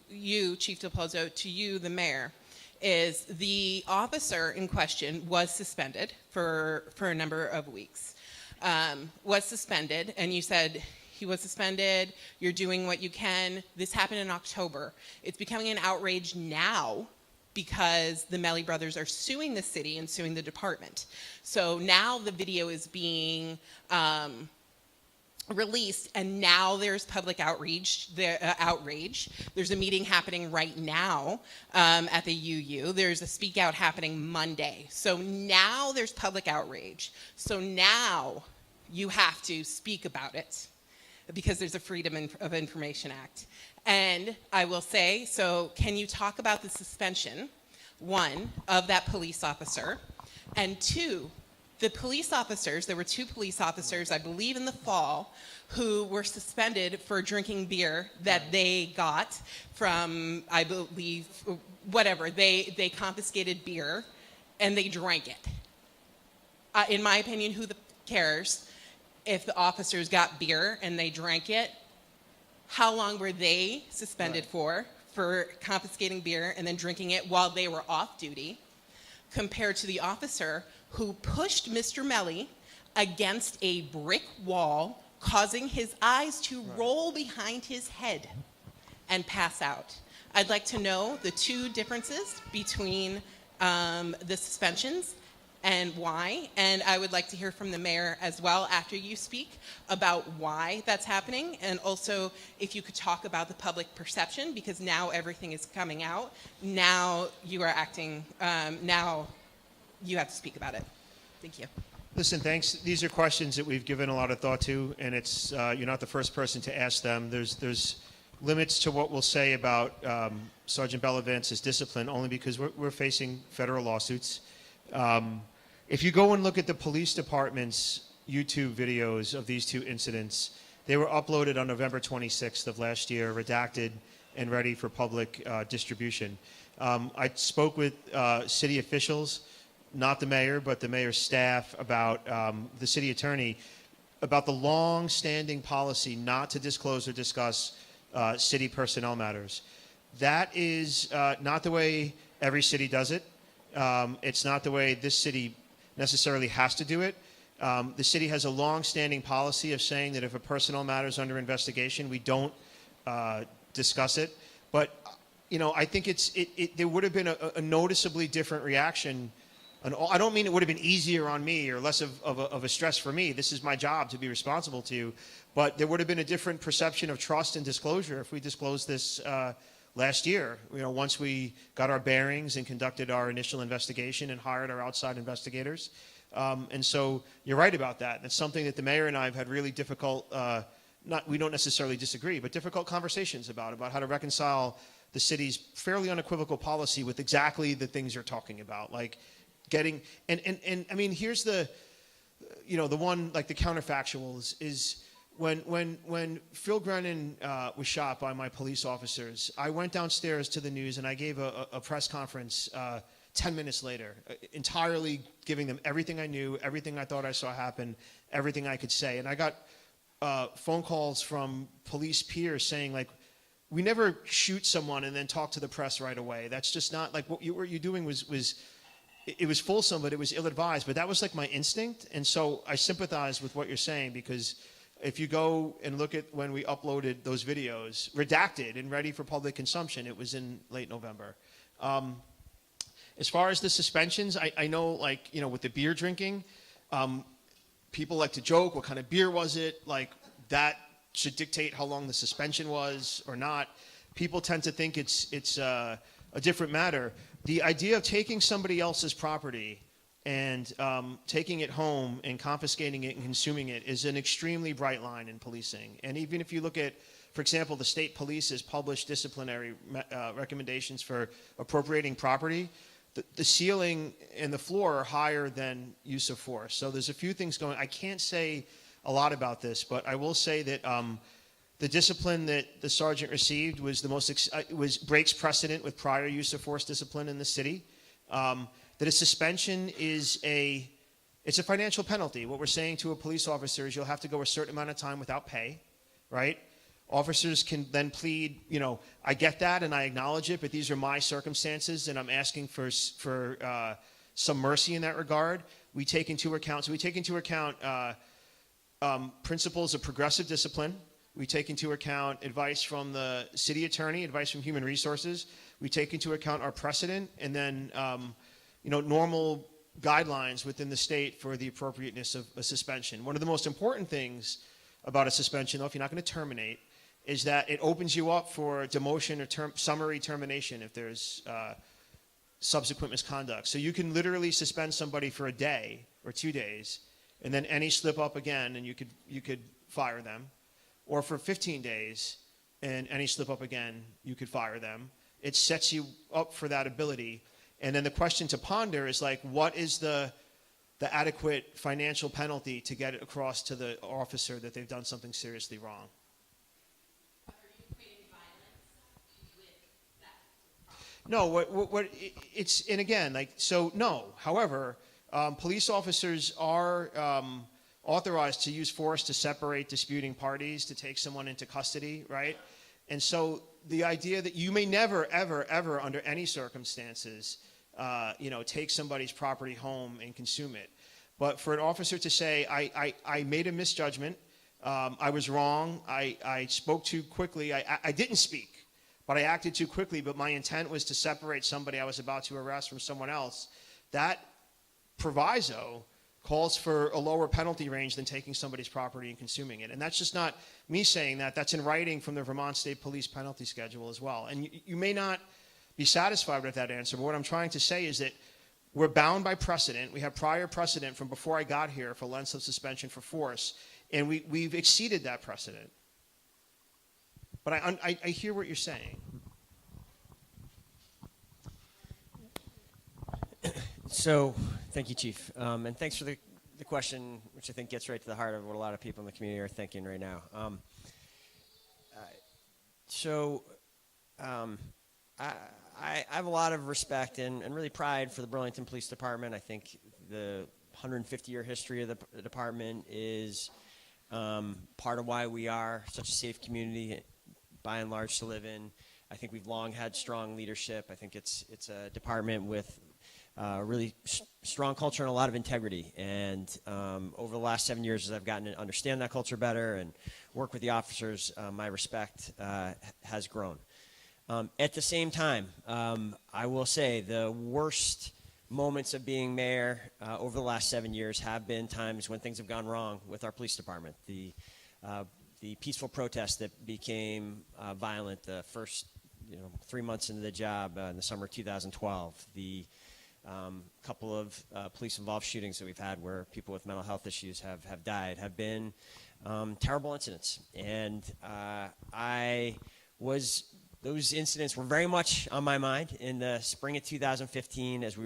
you, Chief DePozo, to you, the mayor, is the officer in question was suspended for a number of weeks. Was suspended, and you said he was suspended, you're doing what you can. This happened in October. It's becoming an outrage now because the Melly brothers are suing the city and suing the department. So now the video is being released, and now there's public outrage. There's a meeting happening right now at the UU. There's a speak out happening Monday. So now there's public outrage. So now you have to speak about it because there's a Freedom of Information Act. And I will say, so can you talk about the suspension, 1, of that police officer, and 2, the police officers, there were 2 police officers, I believe in the fall, who were suspended for drinking beer that they got from, I believe, whatever. They confiscated beer and they drank it. in my opinion, who cares if the officers got beer and they drank it? How long were they suspended for confiscating beer and then drinking it while they were off duty, compared to the officer who pushed Mr. Melly against a brick wall, causing his eyes to roll behind his head and pass out? I'd like to know the two differences between the suspensions and why. And I would like to hear from the mayor as well after you speak about why that's happening. And also if you could talk about the public perception, because now everything is coming out. Now you are acting, now you have to speak about it. Thank you. Listen, thanks. These are questions that we've given a lot of thought to, and it's you're not the first person to ask them. There's limits to what we'll say about Sergeant Bellevance's discipline, only because we're facing federal lawsuits. If you go and look at the police department's YouTube videos of these two incidents, they were uploaded on November 26th of last year, redacted and ready for public distribution. I spoke with city officials, not the mayor, but the mayor's staff, about the city attorney, about the long-standing policy not to disclose or discuss city personnel matters. That is not the way every city does it. It's not the way this city necessarily has to do it. The city has a long-standing policy of saying that if a personnel matter is under investigation, we don't discuss it. But you know, I think there would have been a noticeably different reaction. And I don't mean it would have been easier on me or less of a stress for me. This is my job to be responsible to. But there would have been a different perception of trust and disclosure if we disclosed this last year. You know, once we got our bearings and conducted our initial investigation and hired our outside investigators. And so you're right about that. It's something that the mayor and I have had really difficult, we don't necessarily disagree, but difficult conversations about how to reconcile the city's fairly unequivocal policy with exactly the things you're talking about, like getting, and I mean, here's the, you know, the one, like the counterfactual is when Phil Grennan was shot by my police officers, I went downstairs to the news and I gave a press conference 10 minutes later, entirely giving them everything I knew, everything I thought I saw happen, everything I could say. And I got phone calls from police peers saying, like, we never shoot someone and then talk to the press right away. That's just not, like, what you're doing was it was fulsome, but it was ill-advised. But that was like my instinct. And so I sympathize with what you're saying, because if you go and look at when we uploaded those videos, redacted and ready for public consumption, it was in late November. As far as the suspensions, I know, like, you know, with the beer drinking, people like to joke, what kind of beer was it? Like, that should dictate how long the suspension was or not. People tend to think it's a different matter. The idea of taking somebody else's property and taking it home and confiscating it and consuming it is an extremely bright line in policing. And even if you look at, for example, the state police has published disciplinary recommendations for appropriating property, the ceiling and the floor are higher than use of force. So there's a few things going. I can't say a lot about this, but I will say that the discipline that the sergeant received was breaks precedent with prior use of force discipline in the city. That a suspension is it's a financial penalty. What we're saying to a police officer is you'll have to go a certain amount of time without pay, right? Officers can then plead, you know, I get that and I acknowledge it, but these are my circumstances and I'm asking for some mercy in that regard. We take into account principles of progressive discipline. We take into account advice from the city attorney, advice from human resources. We take into account our precedent, and then you know, normal guidelines within the state for the appropriateness of a suspension. One of the most important things about a suspension, though, if you're not going to terminate, is that it opens you up for demotion or summary termination if there's subsequent misconduct. So you can literally suspend somebody for a day or 2 days, and then any slip up again, and you could fire them, or for 15 days, and any slip up again, you could fire them. It sets you up for that ability. And then the question to ponder is, like, what is the adequate financial penalty to get it across to the officer that they've done something seriously wrong? No, what it's, and again, like, so no. However, Police officers are authorized to use force to separate disputing parties, to take someone into custody, right? And so the idea that you may never, ever, ever, under any circumstances, take somebody's property home and consume it. But for an officer to say, I made a misjudgment, I was wrong, I spoke too quickly, I didn't speak, but I acted too quickly, but my intent was to separate somebody I was about to arrest from someone else, that proviso calls for a lower penalty range than taking somebody's property and consuming it. And that's just not me saying that. That's in writing from the Vermont State Police penalty schedule as well. And you may not be satisfied with that answer, but what I'm trying to say is that we're bound by precedent. We have prior precedent from before I got here for lengths of suspension for force, and we've exceeded that precedent. But I hear what you're saying. So, thank you, Chief. And thanks for the question, which I think gets right to the heart of what a lot of people in the community are thinking right now. I have a lot of respect and really pride for the Burlington Police Department. I think the 150-year history of the department is part of why we are such a safe community, by and large, to live in. I think we've long had strong leadership. I think it's a department with really strong culture and a lot of integrity. And over the last 7 years, as I've gotten to understand that culture better and work with the officers, my respect has grown. At the same time, I will say the worst moments of being mayor over the last 7 years have been times when things have gone wrong with our police department. The peaceful protest that became violent the first 3 months into the job in the summer of 2012, the couple of police-involved shootings that we've had where people with mental health issues have died have been terrible incidents. And those incidents were very much on my mind in the spring of 2015 as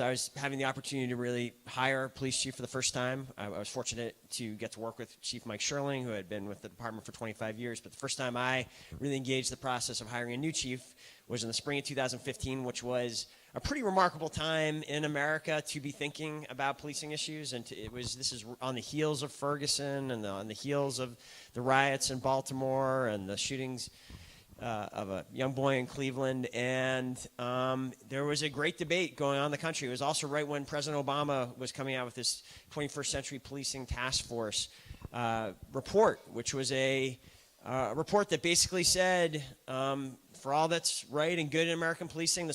I was having the opportunity to really hire a police chief for the first time. I was fortunate to get to work with Chief Mike Sherling, who had been with the department for 25 years. But the first time I really engaged the process of hiring a new chief was in the spring of 2015, which was a pretty remarkable time in America to be thinking about policing issues. And this is on the heels of Ferguson and on the heels of the riots in Baltimore and the shootings of a young boy in Cleveland, and there was a great debate going on in the country. It was also right when President Obama was coming out with this 21st Century Policing Task Force report, which was a report that basically said, for all that's right and good in American policing, there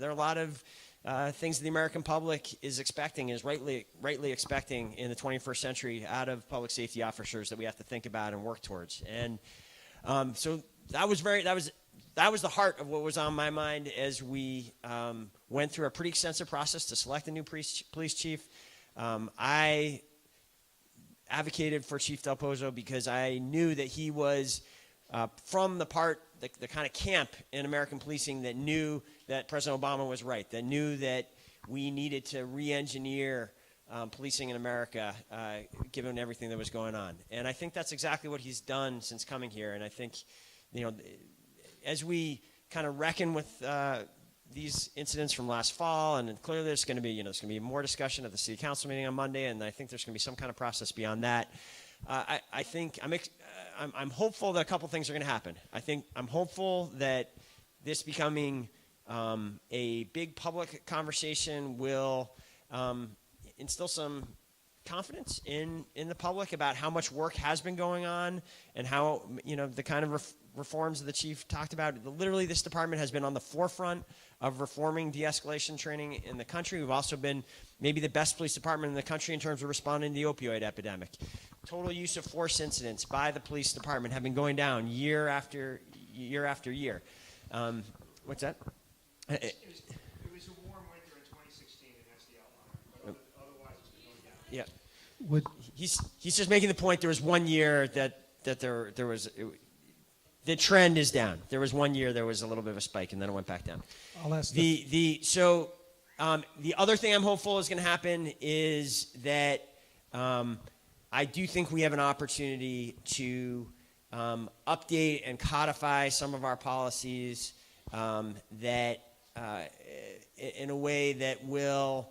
are a lot of things that the American public is expecting, is rightly expecting in the 21st century out of public safety officers that we have to think about and work towards. And so that was the heart of what was on my mind as we went through a pretty extensive process to select a new police chief. I advocated for Chief Del Pozo because I knew that he was from the kind of camp in American policing that knew that President Obama was right, that knew that we needed to re-engineer policing in America, given everything that was going on. And I think that's exactly what he's done since coming here. And I think, as we kind of reckon with these incidents from last fall, and clearly there's going to be more discussion at the City Council meeting on Monday, and I think there's going to be some kind of process beyond that. I think I'm hopeful that a couple things are going to happen. I'm hopeful that this becoming a big public conversation will instill some confidence in the public about how much work has been going on and how the kind of reforms that the chief talked about. Literally, this department has been on the forefront of reforming de-escalation training in the country. We've also been maybe the best police department in the country in terms of responding to the opioid epidemic. Total use of force incidents by the police department have been going down year after year after year. What's that? It was a warm winter in 2016, and that's the outlier. But otherwise, it's been going down. Yeah. He's just making the point. There was 1 year that there was. The trend is down. There was 1 year there was a little bit of a spike, and then it went back down. I'll ask the other thing I'm hopeful is going to happen is that I do think we have an opportunity to update and codify some of our policies that in a way that will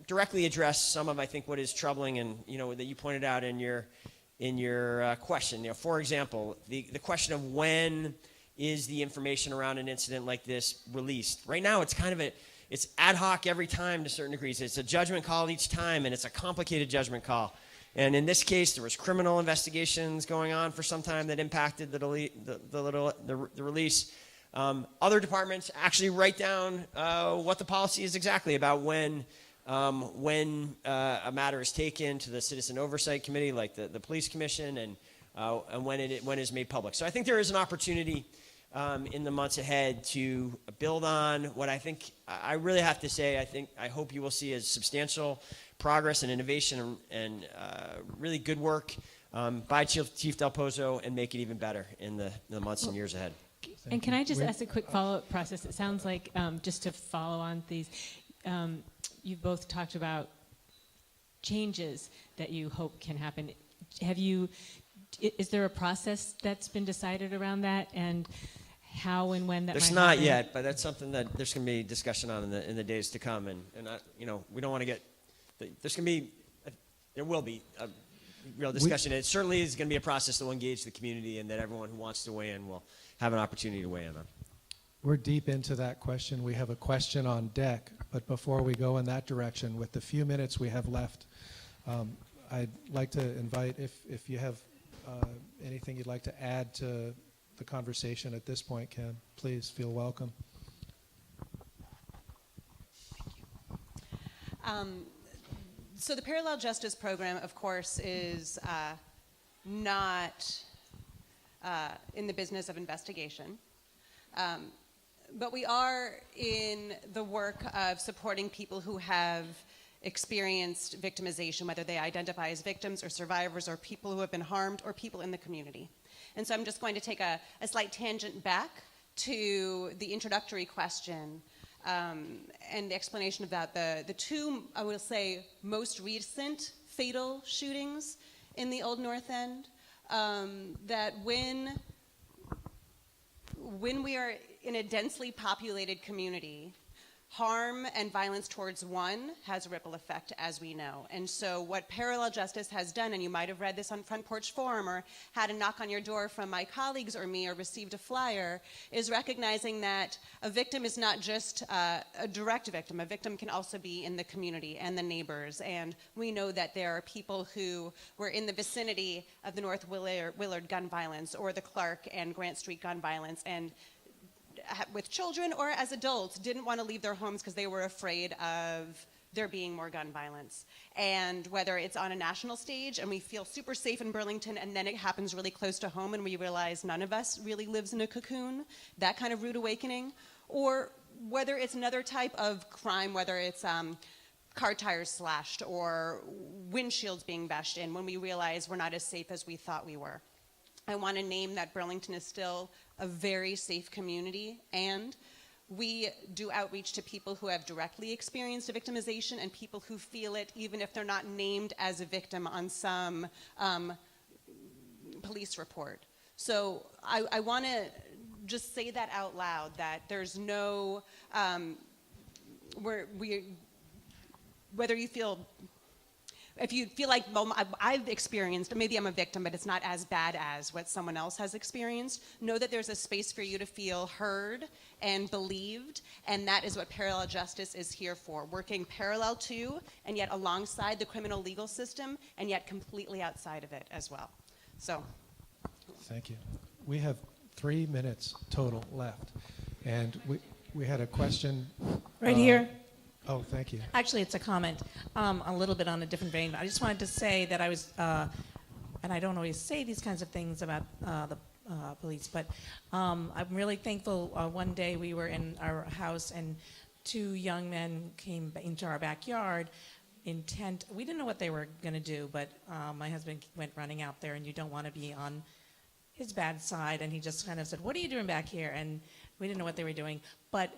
directly address some of, I think, what is troubling and, that you pointed out in your question. For example, the question of when is the information around an incident like this released. Right now, it's kind of it's ad hoc every time to certain degrees. It's a judgment call each time, and it's a complicated judgment call. And in this case, there was criminal investigations going on for some time that impacted the release. Other departments actually write down what the policy is exactly about when a matter is taken to the Citizen Oversight Committee, like the Police Commission, and when it is made public. So I think there is an opportunity in the months ahead to build on what I really have to say, I hope you will see as substantial progress and innovation and really good work by Chief Del Pozo, and make it even better in the months and years ahead. And can I just ask a quick follow-up process? It sounds like, just to follow on these, you've both talked about changes that you hope can happen. Is there a process that's been decided around that, and how and when that There's might not happen? yet, but that's something that there's going to be discussion on in the days to come, and we don't want to get. There will be a real discussion. It certainly is going to be a process that will engage the community, and that everyone who wants to weigh in will have an opportunity to weigh in on. We're deep into that question. We have a question on deck, but before we go in that direction, with the few minutes we have left, I'd like to invite, if you have anything you'd like to add to the conversation at this point, Ken, please feel welcome. So the Parallel Justice Program, of course, is not in the business of investigation. But we are in the work of supporting people who have experienced victimization, whether they identify as victims or survivors or people who have been harmed or people in the community. And so I'm just going to take a slight tangent back to the introductory question and the explanation about the two, I will say, most recent fatal shootings in the Old North End, that when we are in a densely populated community, harm and violence towards one has a ripple effect, as we know. And so what Parallel Justice has done, and you might have read this on Front Porch Forum or had a knock on your door from my colleagues or me or received a flyer, is recognizing that a victim is not just a direct victim. A victim can also be in the community and the neighbors. And we know that there are people who were in the vicinity of the North Willard gun violence or the Clark and Grant Street gun violence, and with children or as adults didn't want to leave their homes because they were afraid of there being more gun violence. And whether it's on a national stage and we feel super safe in Burlington, and then it happens really close to home and we realize none of us really lives in a cocoon, that kind of rude awakening, or whether it's another type of crime, whether it's car tires slashed or windshields being bashed in, when we realize we're not as safe as we thought we were. I want to name that Burlington is still a very safe community, and we do outreach to people who have directly experienced a victimization and people who feel it even if they're not named as a victim on some police report. So I want to just say that out loud, that there's no, whether you feel, if you feel like, well, I've experienced, maybe I'm a victim, but it's not as bad as what someone else has experienced, know that there's a space for you to feel heard and believed, and that is what Parallel Justice is here for, working parallel to and yet alongside the criminal legal system and yet completely outside of it as well. So. Thank you. We have 3 minutes total left, and we had a question. Right here. Oh, thank you. Actually, it's a comment, a little bit on a different vein. I just wanted to say that I was, and I don't always say these kinds of things about the police, but I'm really thankful. One day we were in our house and 2 young men came into our backyard intent. We didn't know what they were going to do, but my husband went running out there, and you don't want to be on his bad side, and he just kind of said, "What are you doing back here?" And we didn't know what they were doing, but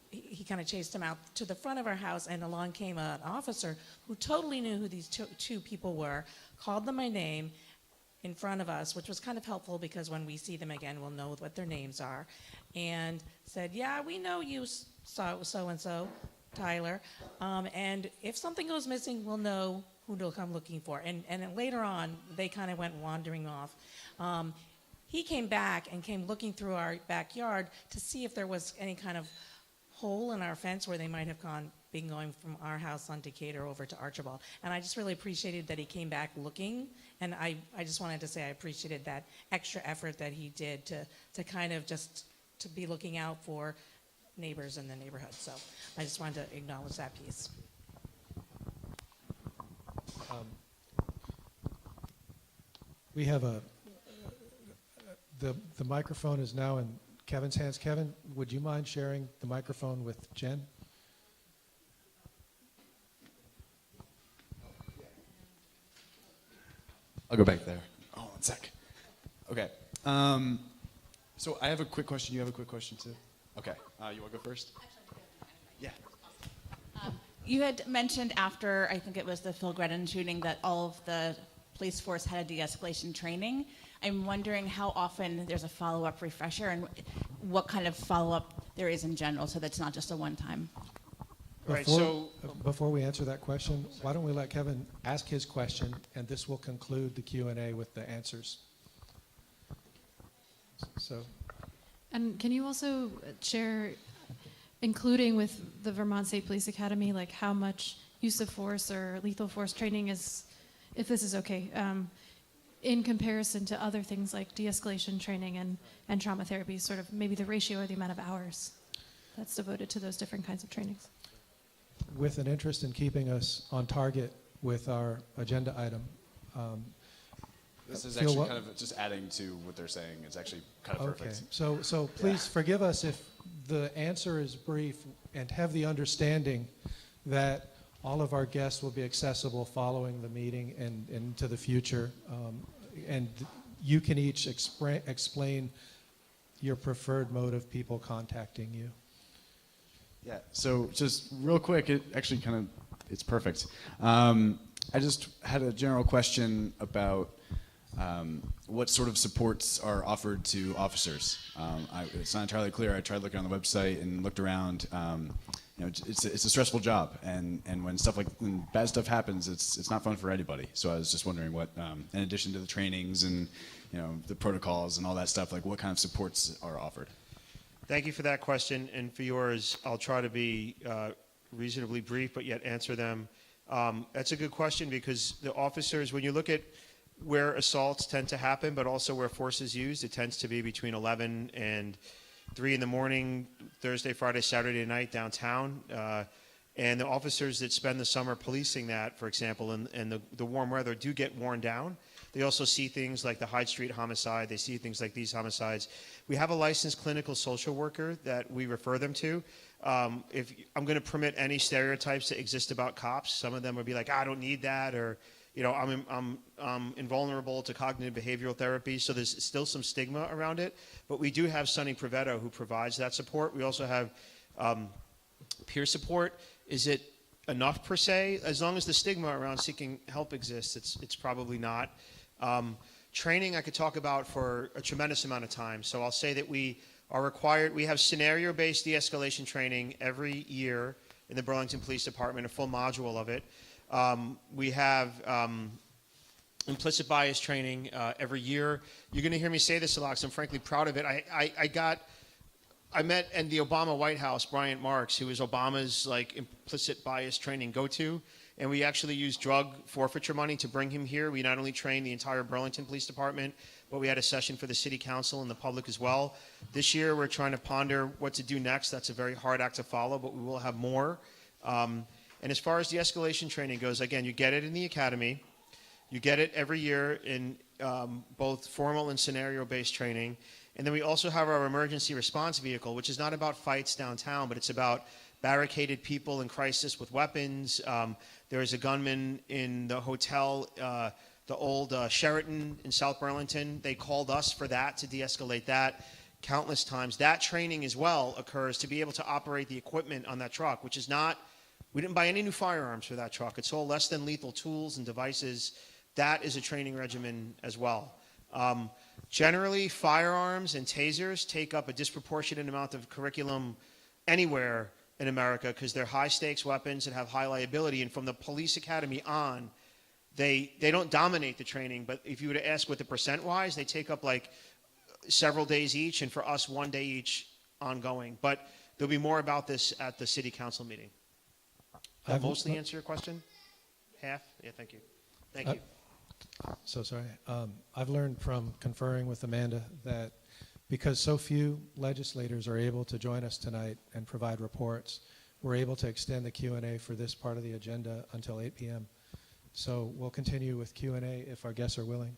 he kind of chased him out to the front of our house, and along came an officer who totally knew who these two people were, called them by name in front of us, which was kind of helpful because when we see them again, we'll know what their names are, and said, "Yeah, we know you saw so-and-so. Tyler. And if something goes missing, we'll know who to come looking for. And then later on, they kind of went wandering off. He came back and came looking through our backyard to see if there was any kind of hole in our fence where they might have been going from our house on Decatur over to Archibald. And I just really appreciated that he came back looking. And I just wanted to say I appreciated that extra effort that he did to kind of just to be looking out for neighbors in the neighborhood. So I just wanted to acknowledge that piece. We have the microphone is now in Kevin's hands. Kevin, would you mind sharing the microphone with Jen? I'll go back there. Oh, 1 sec. Okay. So I have a quick question. You have a quick question too? Okay. You want to go first? Yeah. You had mentioned after, I think it was the Phil Gredden shooting, that all of the police force had a de-escalation training. I'm wondering how often there's a follow-up refresher and what kind of follow-up there is in general, so that's not just a one-time. Before we answer that question, why don't we let Kevin ask his question, and this will conclude the Q&A with the answers. So. And can you also share, including with the Vermont State Police Academy, like how much use of force or lethal force training is, if this is okay, in comparison to other things like de-escalation training and trauma therapy, sort of maybe the ratio or the amount of hours that's devoted to those different kinds of trainings? With an interest in keeping us on target with our agenda item. This is actually kind of just adding to what they're saying. It's actually kind of perfect. Okay, so please forgive us if the answer is brief, and have the understanding that all of our guests will be accessible following the meeting and into the future. And you can each explain your preferred mode of people contacting you. Yeah, so just real quick, it's perfect. I just had a general question about what sort of supports are offered to officers. It's not entirely clear. I tried looking on the website and looked around. It's a stressful job, and when bad stuff happens, it's not fun for anybody. So I was just wondering what, in addition to the trainings and the protocols and all that stuff, like what kind of supports are offered. Thank you for that question, and for yours, I'll try to be reasonably brief, but yet answer them. That's a good question, because the officers, when you look at where assaults tend to happen, but also where force is used, it tends to be between 11 and 3 in the morning, Thursday, Friday, Saturday night downtown. And the officers that spend the summer policing that, for example, and the warm weather, do get worn down. They also see things like the Hyde Street homicide. They see things like these homicides. We have a licensed clinical social worker that we refer them to. If I'm going to permit any stereotypes that exist about cops, some of them would be like, I don't need that, or I'm invulnerable to cognitive behavioral therapy. So there's still some stigma around it. But we do have Sonny Prevetto who provides that support. We also have peer support. Is it enough per se? As long as the stigma around seeking help exists, it's probably not. Training I could talk about for a tremendous amount of time. So I'll say that we are required, we have scenario-based de-escalation training every year in the Burlington Police Department, a full module of it. We have implicit bias training every year. You're going to hear me say this a lot, because I'm frankly proud of it. I met in the Obama White House Bryant Marks, who was Obama's implicit bias training go-to, and we actually used drug forfeiture money to bring him here. We not only trained the entire Burlington Police Department, but we had a session for the City Council and the public as well. This year, we're trying to ponder what to do next. That's a very hard act to follow, but we will have more. And as far as de-escalation training goes, again, you get it in the academy. You get it every year in both formal and scenario-based training. And then we also have our emergency response vehicle, which is not about fights downtown, but it's about barricaded people in crisis with weapons. There is a gunman in the hotel, the old Sheraton in South Burlington. They called us for that, to de-escalate that countless times. That training as well occurs to be able to operate the equipment on that truck, which is not, we didn't buy any new firearms for that truck. It's all less than lethal tools and devices. That is a training regimen as well. Generally, firearms and tasers take up a disproportionate amount of curriculum anywhere in America because they're high-stakes weapons and have high liability. And from the police academy on, they don't dominate the training. But if you were to ask what the percent-wise, they take up like several days each, and for us, 1 day each ongoing. But there'll be more about this at the city council meeting. That mostly answer your question? Half? Yeah, thank you. Thank you. So sorry. I've learned from conferring with Amanda that because so few legislators are able to join us tonight and provide reports, we're able to extend the Q&A for this part of the agenda until 8 p.m. So we'll continue with Q&A if our guests are willing.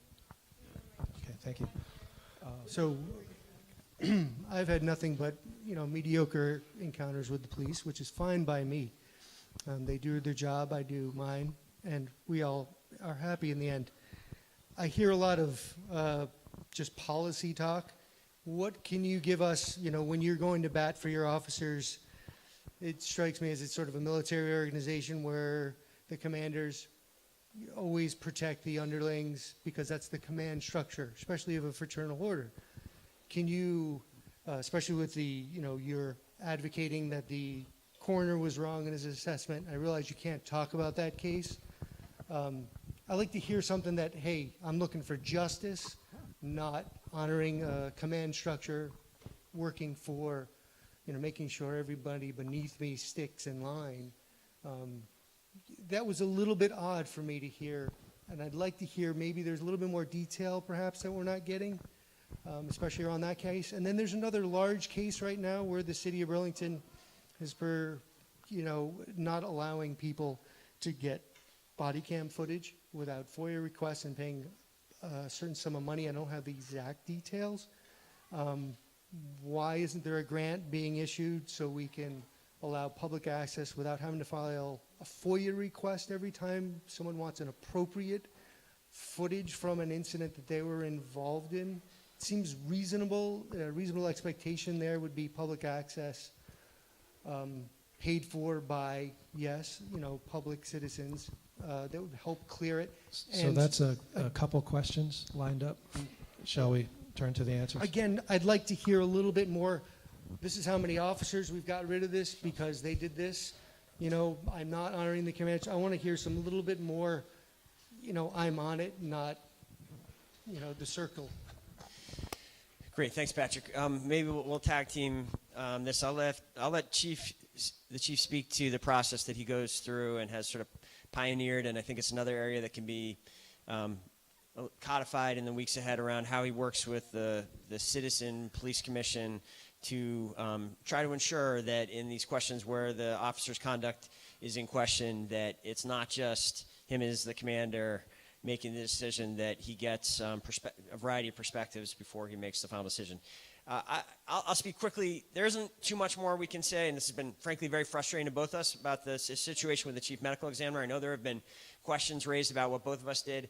Okay, thank you. So I've had nothing but, mediocre encounters with the police, which is fine by me. They do their job, I do mine, and we all are happy in the end. I hear a lot of just policy talk. What can you give us, when you're going to bat for your officers? It strikes me as it's sort of a military organization where the commanders always protect the underlings because that's the command structure, especially of a fraternal order. Can you, especially with the, you're advocating that the coroner was wrong in his assessment. I realize you can't talk about that case. I'd like to hear something that, hey, I'm looking for justice, not honoring a command structure, working for, making sure everybody beneath me sticks in line. That was a little bit odd for me to hear, and I'd like to hear maybe there's a little bit more detail perhaps that we're not getting, especially around that case. And then there's another large case right now where the city of Burlington is not allowing people to get body cam footage without FOIA requests and paying a certain sum of money. I don't have the exact details. Why isn't there a grant being issued so we can allow public access without having to file a FOIA request every time someone wants an appropriate footage from an incident that they were involved in? It seems reasonable. A reasonable expectation there would be public access paid for by, public citizens. That would help clear it. So that's a couple questions lined up. Shall we turn to the answers? Again, I'd like to hear a little bit more. This is how many officers we've got rid of this because they did this. I'm not honoring the command. I want to hear some little bit more, I'm on it, not, the circle. Great, thanks, Patrick. Maybe we'll tag team this. I'll let the chief speak to the process that he goes through and has sort of pioneered, and I think it's another area that can be codified in the weeks ahead around how he works with the Citizen Police Commission to try to ensure that in these questions where the officer's conduct is in question, that it's not just him as the commander making the decision, that he gets a variety of perspectives before he makes the final decision. I'll speak quickly. There isn't too much more we can say, and this has been, frankly, very frustrating to both of us about this situation with the chief medical examiner. I know there have been questions raised about what both of us did.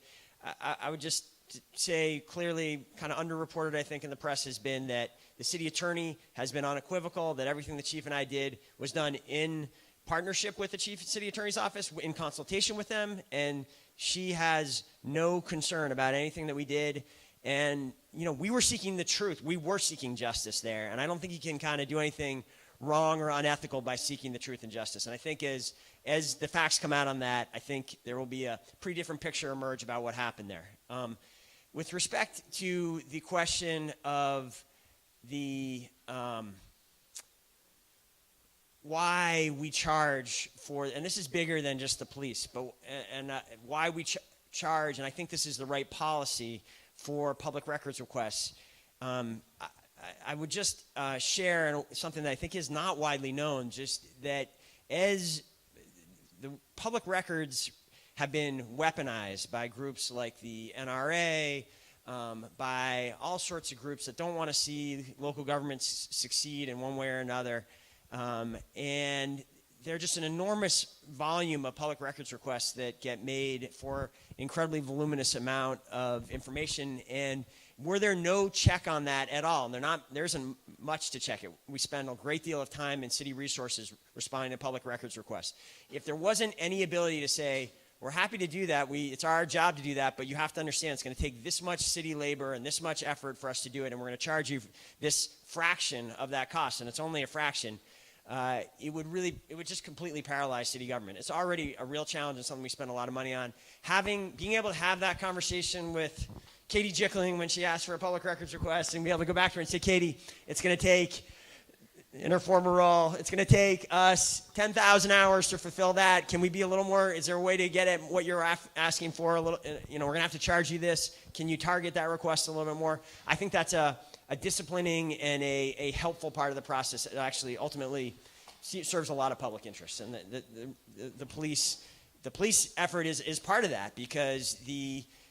I would just say clearly, kind of underreported, I think, in the press has been that the city attorney has been unequivocal, that everything the chief and I did was done in partnership with the chief city attorney's office, in consultation with them, and she has no concern about anything that we did. And, we were seeking the truth. We were seeking justice there. And I don't think you can kind of do anything wrong or unethical by seeking the truth and justice. And I think as the facts come out on that, I think there will be a pretty different picture emerge about what happened there. With respect to the question of the why we charge for, and this is bigger than just the police, but why we charge, and I think this is the right policy for public records requests. I would just share something that I think is not widely known, just that as the public records have been weaponized by groups like the NRA, by all sorts of groups that don't want to see local governments succeed in one way or another. And there's just an enormous volume of public records requests that get made for an incredibly voluminous amount of information. And were there no check on that at all? And there isn't much to check it. We spend a great deal of time in city resources responding to public records requests. If there wasn't any ability to say, we're happy to do that, it's our job to do that, but you have to understand it's going to take this much city labor and this much effort for us to do it, and we're going to charge you this fraction of that cost, and it's only a fraction. it would just completely paralyze city government. It's already a real challenge and something we spend a lot of money on. Being able to have that conversation with Katie Jickling when she asked for a public records request, and be able to go back to her and say, Katie, it's going to take, in her former role, it's going to take us 10,000 hours to fulfill that. Can we be a little more, is there a way to get at what you're asking for a little, we're going to have to charge you this. Can you target that request a little bit more? I think that's a disciplining and a helpful part of the process that actually ultimately serves a lot of public interest. And the police effort is part of that, because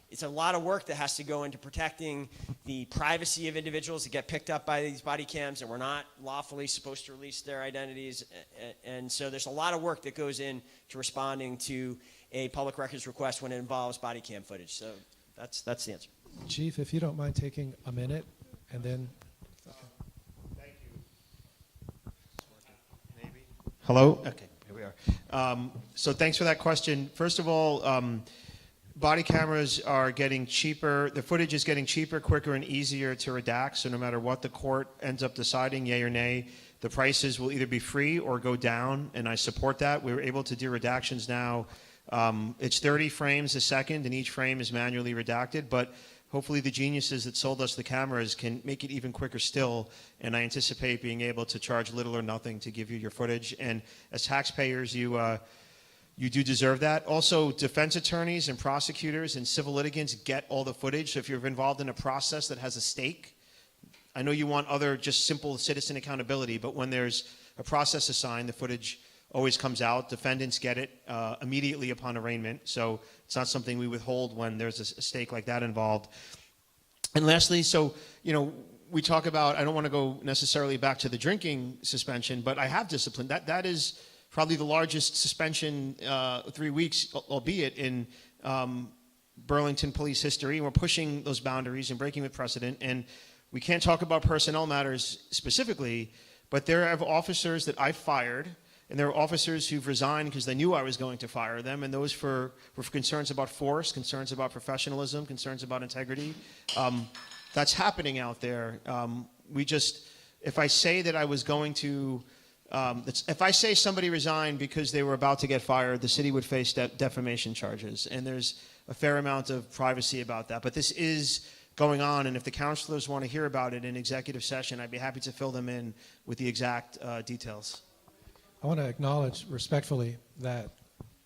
it's a lot of work that has to go into protecting the privacy of individuals that get picked up by these body cams, and we're not lawfully supposed to release their identities. And so there's a lot of work that goes into responding to a public records request when it involves body cam footage. So that's the answer. Chief, if you don't mind taking a minute, and then... Thank you. Maybe. Hello? Okay, here we are. So thanks for that question. First of all, body cameras are getting cheaper. The footage is getting cheaper, quicker, and easier to redact. So no matter what the court ends up deciding, yay or nay, the prices will either be free or go down, and I support that. We're able to do redactions now. It's 30 frames a second, and each frame is manually redacted, but hopefully the geniuses that sold us the cameras can make it even quicker still, and I anticipate being able to charge little or nothing to give you your footage. And as taxpayers, you do deserve that. Also, defense attorneys and prosecutors and civil litigants get all the footage. So if you're involved in a process that has a stake, I know you want other just simple citizen accountability, but when there's a process assigned, the footage always comes out. Defendants get it immediately upon arraignment. So it's not something we withhold when there's a stake like that involved. And lastly, we talk about, I don't want to go necessarily back to the drinking suspension, but I have discipline. That is probably the largest suspension, 3 weeks, albeit in Burlington police history. We're pushing those boundaries and breaking with precedent. And we can't talk about personnel matters specifically, but there are officers that I fired, and there are officers who've resigned because they knew I was going to fire them, and those were for concerns about force, concerns about professionalism, concerns about integrity. That's happening out there. If I say that I was going to, if I say somebody resigned because they were about to get fired, the city would face defamation charges, and there's a fair amount of privacy about that. But this is going on, and if the counselors want to hear about it in executive session, I'd be happy to fill them in with the exact details. I want to acknowledge respectfully that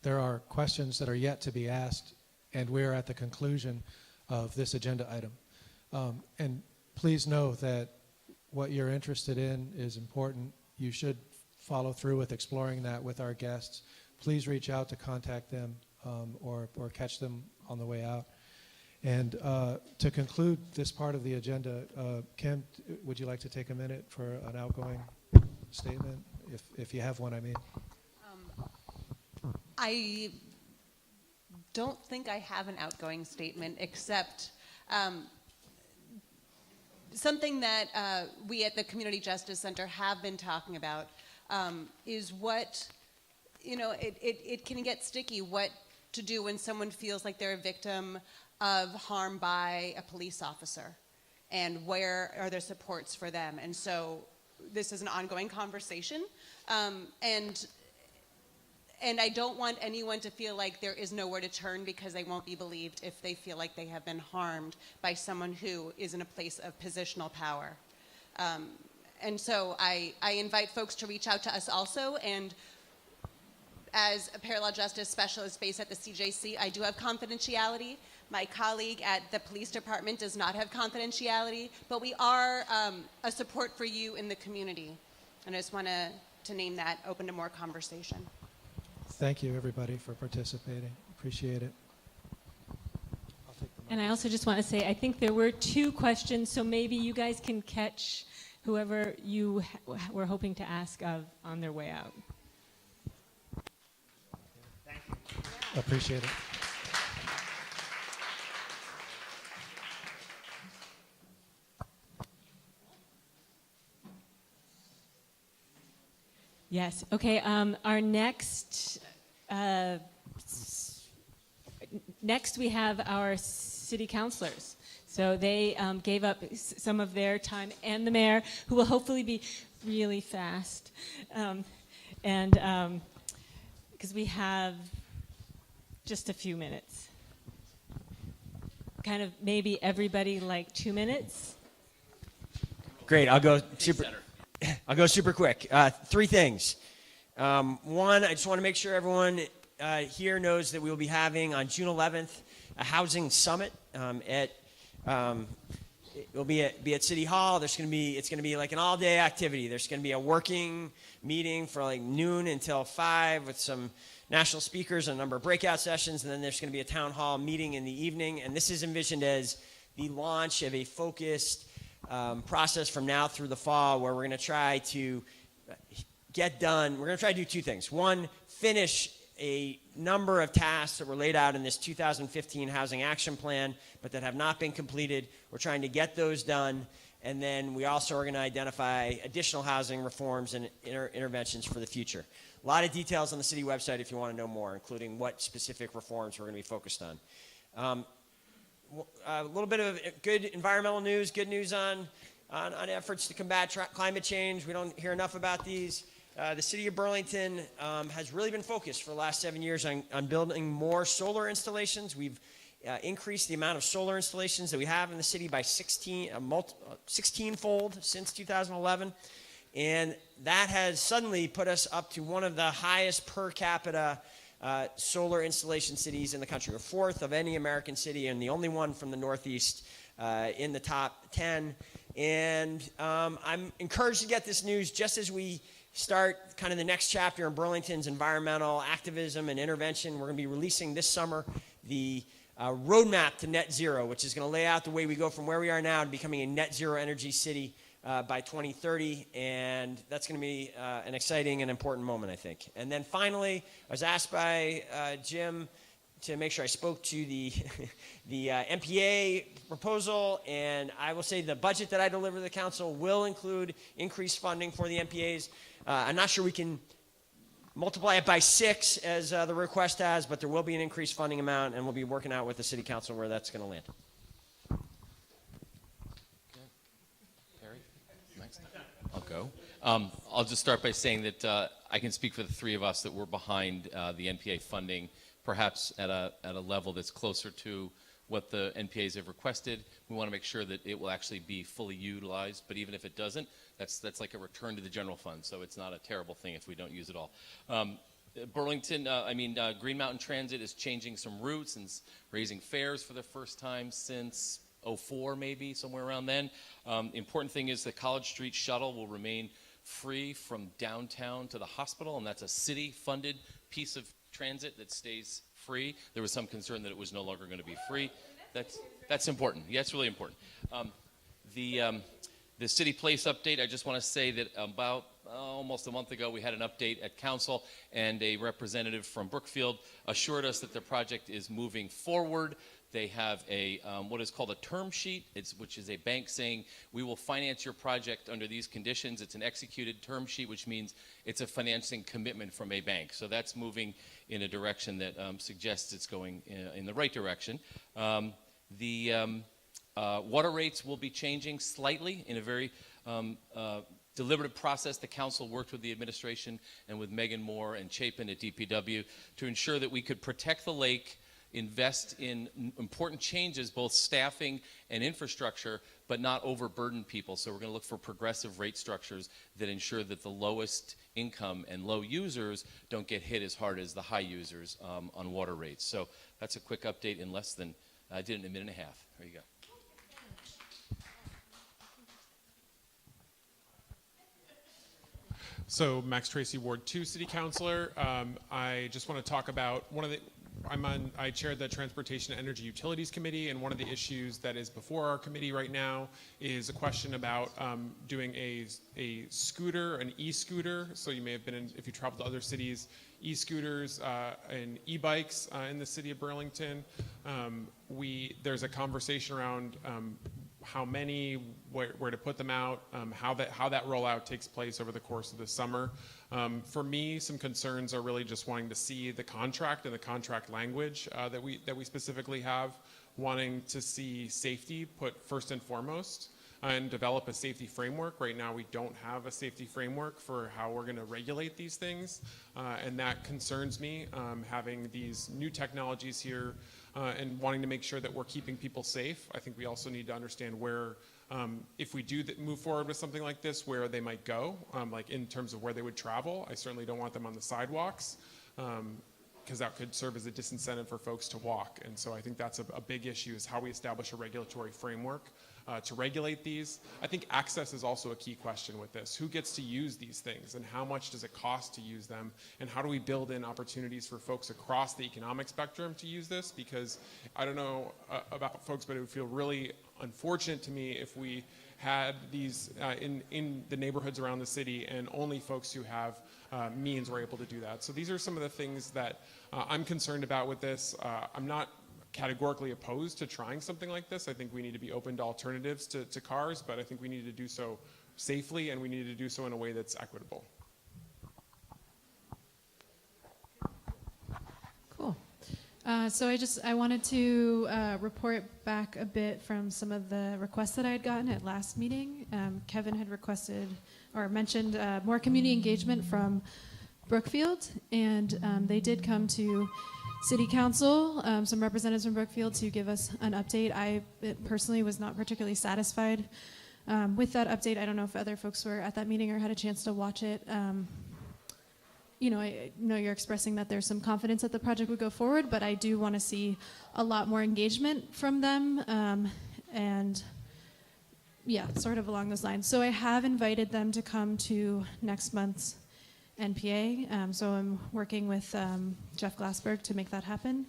there are questions that are yet to be asked, and we're at the conclusion of this agenda item. And please know that what you're interested in is important. You should follow through with exploring that with our guests. Please reach out to contact them or catch them on the way out. And to conclude this part of the agenda, Kim, would you like to take a minute for an outgoing statement? If you have one, I mean. I don't think I have an outgoing statement, except something that we at the Community Justice Center have been talking about is what, it can get sticky, what to do when someone feels like they're a victim of harm by a police officer, and where are there supports for them. And so this is an ongoing conversation, and I don't want anyone to feel like there is nowhere to turn because they won't be believed if they feel like they have been harmed by someone who is in a place of positional power. And so I invite folks to reach out to us also, and as a parallel justice specialist based at the CJC, I do have confidentiality. My colleague at the police department does not have confidentiality, but we are a support for you in the community. And I just want to name that, open to more conversation. Thank you, everybody, for participating. Appreciate it. And I also just want to say, I think there were 2 questions, so maybe you guys can catch whoever you were hoping to ask of on their way out. Thank you. Appreciate it. Yes. Okay. Our next we have our city councilors. So they gave up some of their time, and the mayor, who will hopefully be really fast. And because we have just a few minutes. Kind of maybe everybody like 2 minutes. Great. I'll go super quick. Three things. One, I just want to make sure everyone here knows that we will be having on June 11th a housing summit it'll be at City Hall. It's going to be like an all-day activity. There's going to be a working meeting for like noon until 5 with some national speakers and a number of breakout sessions, and then there's going to be a town hall meeting in the evening. And this is envisioned as the launch of a focused process from now through the fall, where we're going to try to get done. We're going to try to do two things. One, finish a number of tasks that were laid out in this 2015 Housing Action Plan, but that have not been completed. We're trying to get those done. And then we also are going to identify additional housing reforms and interventions for the future. A lot of details on the city website if you want to know more, including what specific reforms we're going to be focused on. A little bit of good environmental news, good news on efforts to combat climate change. We don't hear enough about these. The city of Burlington has really been focused for the last 7 years on building more solar installations. We've increased the amount of solar installations that we have in the city by 16-fold since 2011. And that has suddenly put us up to one of the highest per capita solar installation cities in the country. We're fourth of any American city and the only one from the Northeast in the top 10. And I'm encouraged to get this news just as we start kind of the next chapter in Burlington's environmental activism and intervention. We're going to be releasing this summer the roadmap to net zero, which is going to lay out the way we go from where we are now to becoming a net zero energy city by 2030. And that's going to be an exciting and important moment, I think. And then finally, I was asked by Jim to make sure I spoke to the NPA proposal, and I will say the budget that I deliver to the council will include increased funding for the NPAs. I'm not sure we can multiply it by 6 as the request has, but there will be an increased funding amount, and we'll be working out with the city council where that's going to land. Perry, next. I'll go. I'll just start by saying that I can speak for the three of us that we're behind the NPA funding, perhaps at a level that's closer to what the NPAs have requested. We want to make sure that it will actually be fully utilized, but even if it doesn't, that's like a return to the general fund, so it's not a terrible thing if we don't use it all. Burlington, Green Mountain Transit is changing some routes and raising fares for the first time since '04, maybe, somewhere around then. Important thing is the College Street shuttle will remain free from downtown to the hospital, and that's a city-funded piece of transit that stays free. There was some concern that it was no longer going to be free. That's important. Yeah, it's really important. The City Place update, I just want to say that about almost a month ago we had an update at council, and a representative from Brookfield assured us that the project is moving forward. They have a what is called a term sheet, which is a bank saying, we will finance your project under these conditions. It's an executed term sheet, which means it's a financing commitment from a bank. So that's moving in a direction that suggests it's going in the right direction. Water rates will be changing slightly in a very deliberative process. The council worked with the administration and with Megan Moore and Chapin at DPW to ensure that we could protect the lake, invest in important changes, both staffing and infrastructure, but not overburden people. So we're going to look for progressive rate structures that ensure that the lowest income and low users don't get hit as hard as the high users on water rates. So that's a quick update in less than, I did it in a minute and a half. There you go. So Max Tracy, Ward 2 City Councilor. I just want to talk about I chair the Transportation and Energy Utilities Committee, and one of the issues that is before our committee right now is a question about doing a scooter, an e-scooter. So you may have been if you travel to other cities, e-scooters and e-bikes in the city of Burlington. There's a conversation around how many, where to put them out, how that rollout takes place over the course of the summer. For me, some concerns are really just wanting to see the contract and the contract language that we specifically have, wanting to see safety put first and foremost. and develop a safety framework. Right now, we don't have a safety framework for how we're going to regulate these things, and that concerns me, having these new technologies here and wanting to make sure that we're keeping people safe. I think we also need to understand where, if we do move forward with something like this, where they might go, like in terms of where they would travel. I certainly don't want them on the sidewalks, because that could serve as a disincentive for folks to walk. And so I think that's a big issue, is how we establish a regulatory framework to regulate these. I think access is also a key question with this. Who gets to use these things, and how much does it cost to use them? And how do we build in opportunities for folks across the economic spectrum to use this? Because I don't know about folks, but it would feel really unfortunate to me if we had these in the neighborhoods around the city and only folks who have means were able to do that. So these are some of the things that I'm concerned about with this. I'm not categorically opposed to trying something like this. I think we need to be open to alternatives to cars, but I think we need to do so safely, and we need to do so in a way that's equitable. Cool. So I wanted to report back a bit from some of the requests that I had gotten at last meeting. Kevin had requested or mentioned more community engagement from Brookfield, and they did come to City Council, some representatives from Brookfield, to give us an update. I personally was not particularly satisfied with that update. I don't know if other folks were at that meeting or had a chance to watch it. You know, I know you're expressing that there's some confidence that the project would go forward, but I do want to see a lot more engagement from them, and yeah, sort of along those lines. So I have invited them to come to next month's NPA, so I'm working with Jeff Glassberg to make that happen,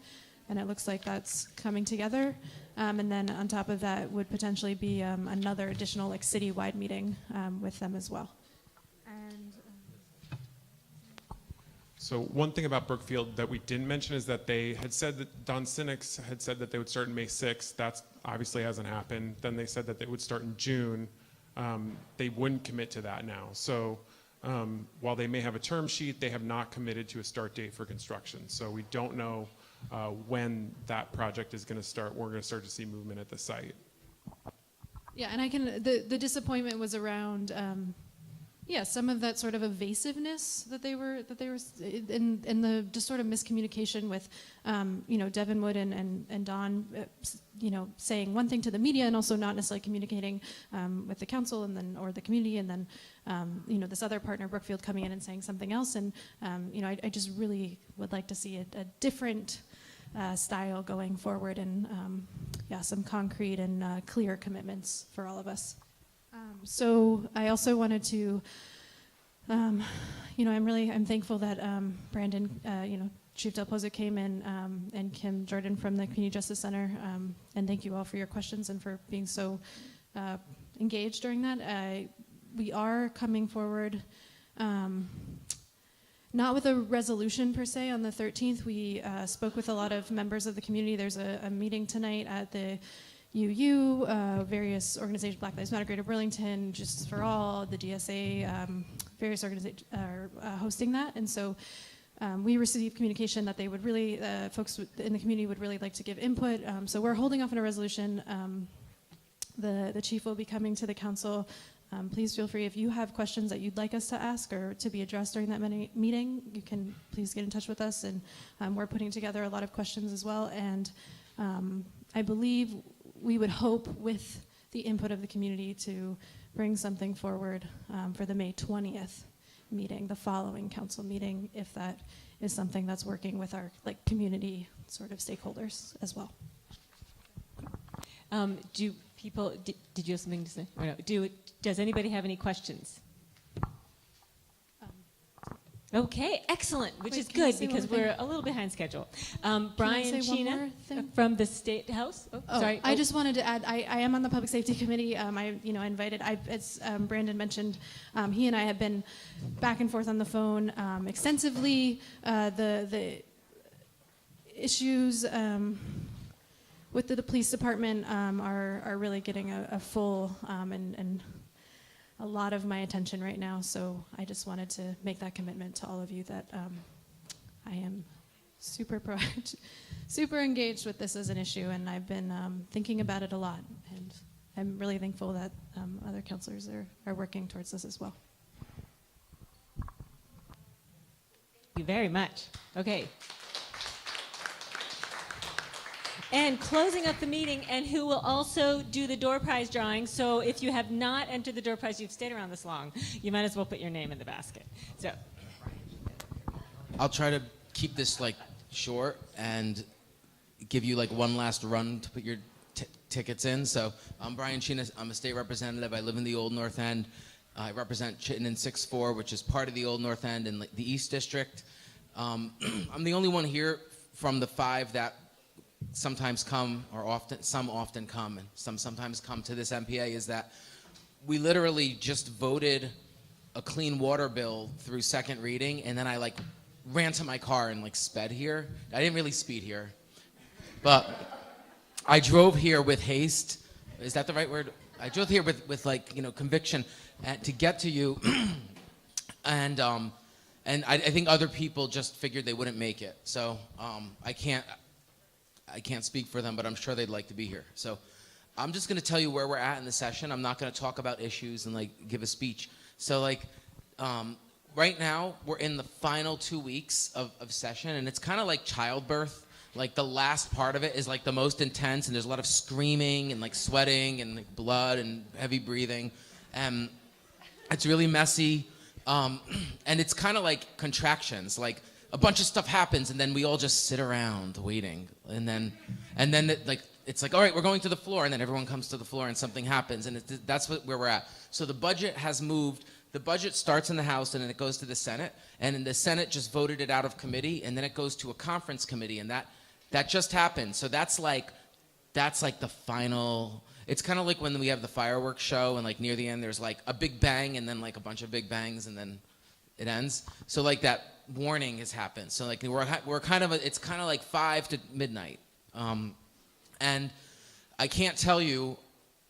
and it looks like that's coming together. And then on top of that would potentially be another additional like citywide meeting with them as well. So one thing about Brookfield that we didn't mention is that they had said that Don Sinnix had said that they would start in May 6th. That obviously hasn't happened. Then they said that they would start in June. They wouldn't commit to that now. So while they may have a term sheet, they have not committed to a start date for construction. So we don't know when that project is going to start. We're going to start to see movement at the site. Yeah, and the disappointment was around some of that sort of evasiveness that they were in the just sort of miscommunication with Devin Wood and Don saying one thing to the media and also not necessarily communicating with the council and then or the community, and then this other partner Brookfield coming in and saying something else, and I just really would like to see a different style going forward, and some concrete and clear commitments for all of us. So I also wanted to, I'm thankful that Brandon, Chief Del Pozo came in, and Kim Jordan from the Community Justice Center, and thank you all for your questions and for being so engaged during that. We are coming forward, not with a resolution per se on the 13th. We spoke with a lot of members of the community. There's a meeting tonight at the UU, various organizations, Black Lives Matter, Greater Burlington, Justice for All, the DSA, various organizations are hosting that. And so we received communication that they would really, folks in the community would really like to give input. So we're holding off on a resolution. The chief will be coming to the council. Please feel free, if you have questions that you'd like us to ask or to be addressed during that meeting, you can please get in touch with us. And we're putting together a lot of questions as well. And I believe we would hope with the input of the community to bring something forward for the May 20th meeting, the following council meeting, if that is something that's working with our community sort of stakeholders as well. Do people, did you have something to say? Or no? Does anybody have any questions? Okay, excellent, which is good because we're a little behind schedule. Brian Sheena from the State House. Sorry. I just wanted to add, I am on the Public Safety Committee. I invited, as Brandon mentioned, he and I have been back and forth on the phone extensively. The issues with the police department are really getting a full and a lot of my attention right now, so I just wanted to make that commitment to all of you that I am super engaged with this as an issue, and I've been thinking about it a lot, and I'm really thankful that other counselors are working towards this as well. Thank you very much. Okay. And closing up the meeting, and who will also do the door prize drawing. So if you have not entered the door prize, you've stayed around this long, you might as well put your name in the basket. So I'll try to keep this like short and give you like one last run to put your tickets in. So I'm Brian Chena. I'm a state representative. I live in the Old North End. I represent Chittenden 6-4, which is part of the Old North End in the East District. I'm the only one here from the 5 that sometimes come, or some often come, and some sometimes come to this NPA, is that we literally just voted a clean water bill through second reading, and then I like ran to my car and like sped here. I didn't really speed here, but I drove here with haste. Is that the right word? I drove here with like, you know, conviction to get to you, and I think other people just figured they wouldn't make it. So I can't speak for them, but I'm sure they'd like to be here. So I'm just going to tell you where we're at in the session. I'm not going to talk about issues and like give a speech. So like right now we're in the final 2 weeks of session, and it's kind of like childbirth. Like the last part of it is like the most intense, and there's a lot of screaming and like sweating and like blood and heavy breathing. It's really messy, and it's kind of like contractions. Like a bunch of stuff happens, and then we all just sit around waiting, and then it's like, all right, we're going to the floor, and then everyone comes to the floor, and something happens, and that's where we're at. So the budget has moved. The budget starts in the House, and then it goes to the Senate, and then the Senate just voted it out of committee, and then it goes to a conference committee, and that just happened. So that's like the final. It's kind of like when we have the fireworks show, and like near the end there's like a big bang, and then like a bunch of big bangs, and then it ends. So like that warning has happened. So like we're kind of it's kind of like 5 to midnight, and I can't tell you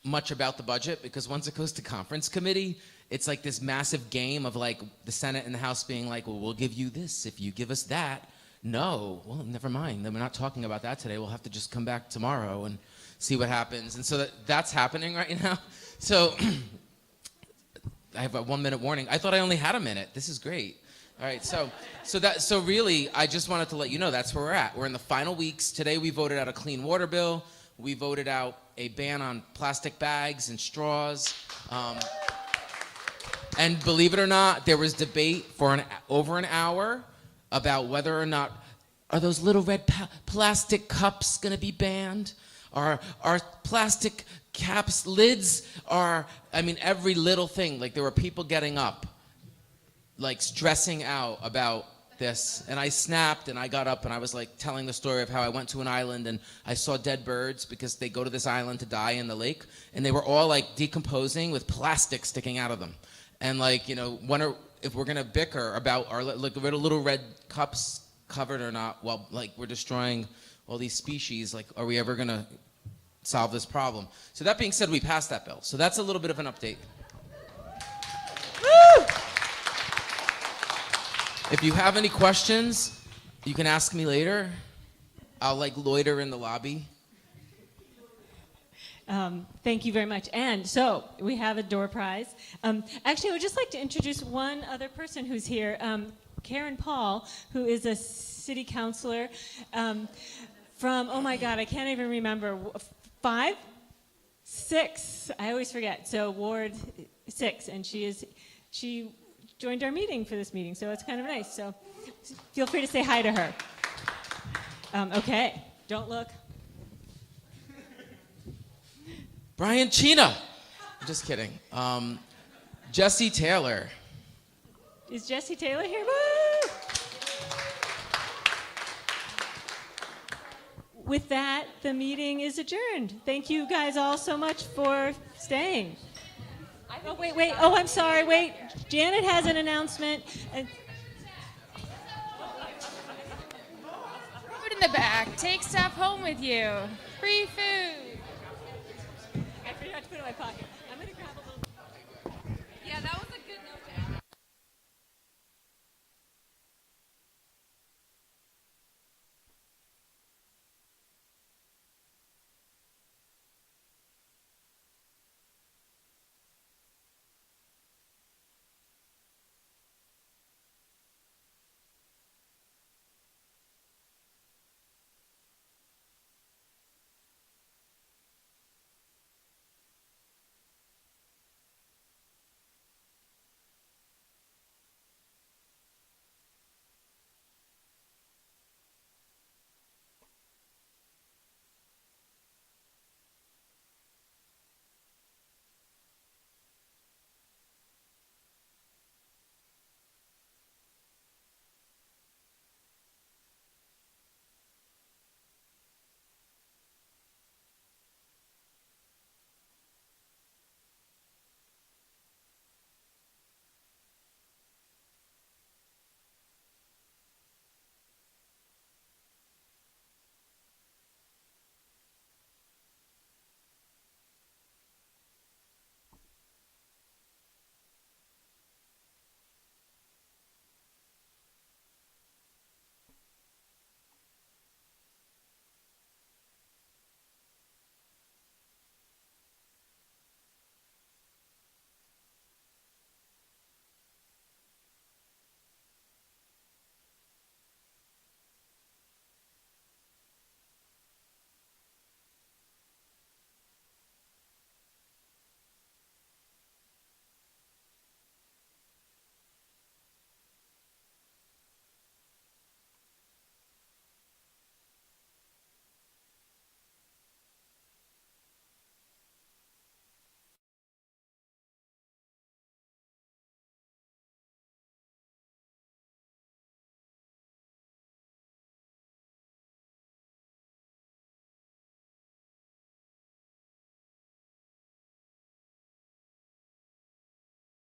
much about the budget because once it goes to conference committee, it's like this massive game of like the Senate and the House being like, well, we'll give you this if you give us that. No, well, never mind. Then we're not talking about that today. We'll have to just come back tomorrow and see what happens. And so that's happening right now. So I have a 1-minute warning. I thought I only had a minute. This is great. All right, so really, I just wanted to let you know that's where we're at. We're in the final weeks. Today we voted out a clean water bill. We voted out a ban on plastic bags and straws. And believe it or not, there was debate for over an hour about whether or not are those little red plastic cups going to be banned? Are plastic caps, lids, every little thing. Like there were people getting up, like stressing out about this. And I snapped and I got up and I was like telling the story of how I went to an island and I saw dead birds because they go to this island to die in the lake. And they were all like decomposing with plastic sticking out of them. And like, you know, if we're gonna bicker about our little red cups covered or not, while like we're destroying all these species, like are we ever gonna solve this problem? So that being said, we passed that bill. So that's a little bit of an update. Woo! If you have any questions, you can ask me later. I'll like loiter in the lobby. Thank you very much. And so we have a door prize. Actually, I would just like to introduce one other person who's here, Karen Paul, who is a city councilor from, oh my God, I can't even remember, 5? 6, I always forget. So Ward 6, and she joined our meeting for this meeting, so it's kind of nice. So feel free to say hi to her. Okay, don't look. Brian Chena. I'm just kidding. Jesse Taylor. Is Jesse Taylor here? Woo! With that, the meeting is adjourned. Thank you guys all so much for staying. Oh, wait. Oh, I'm sorry. Wait. Janet has an announcement. Food in the back. Take stuff home with you. Free food. I forgot to put it in my pocket.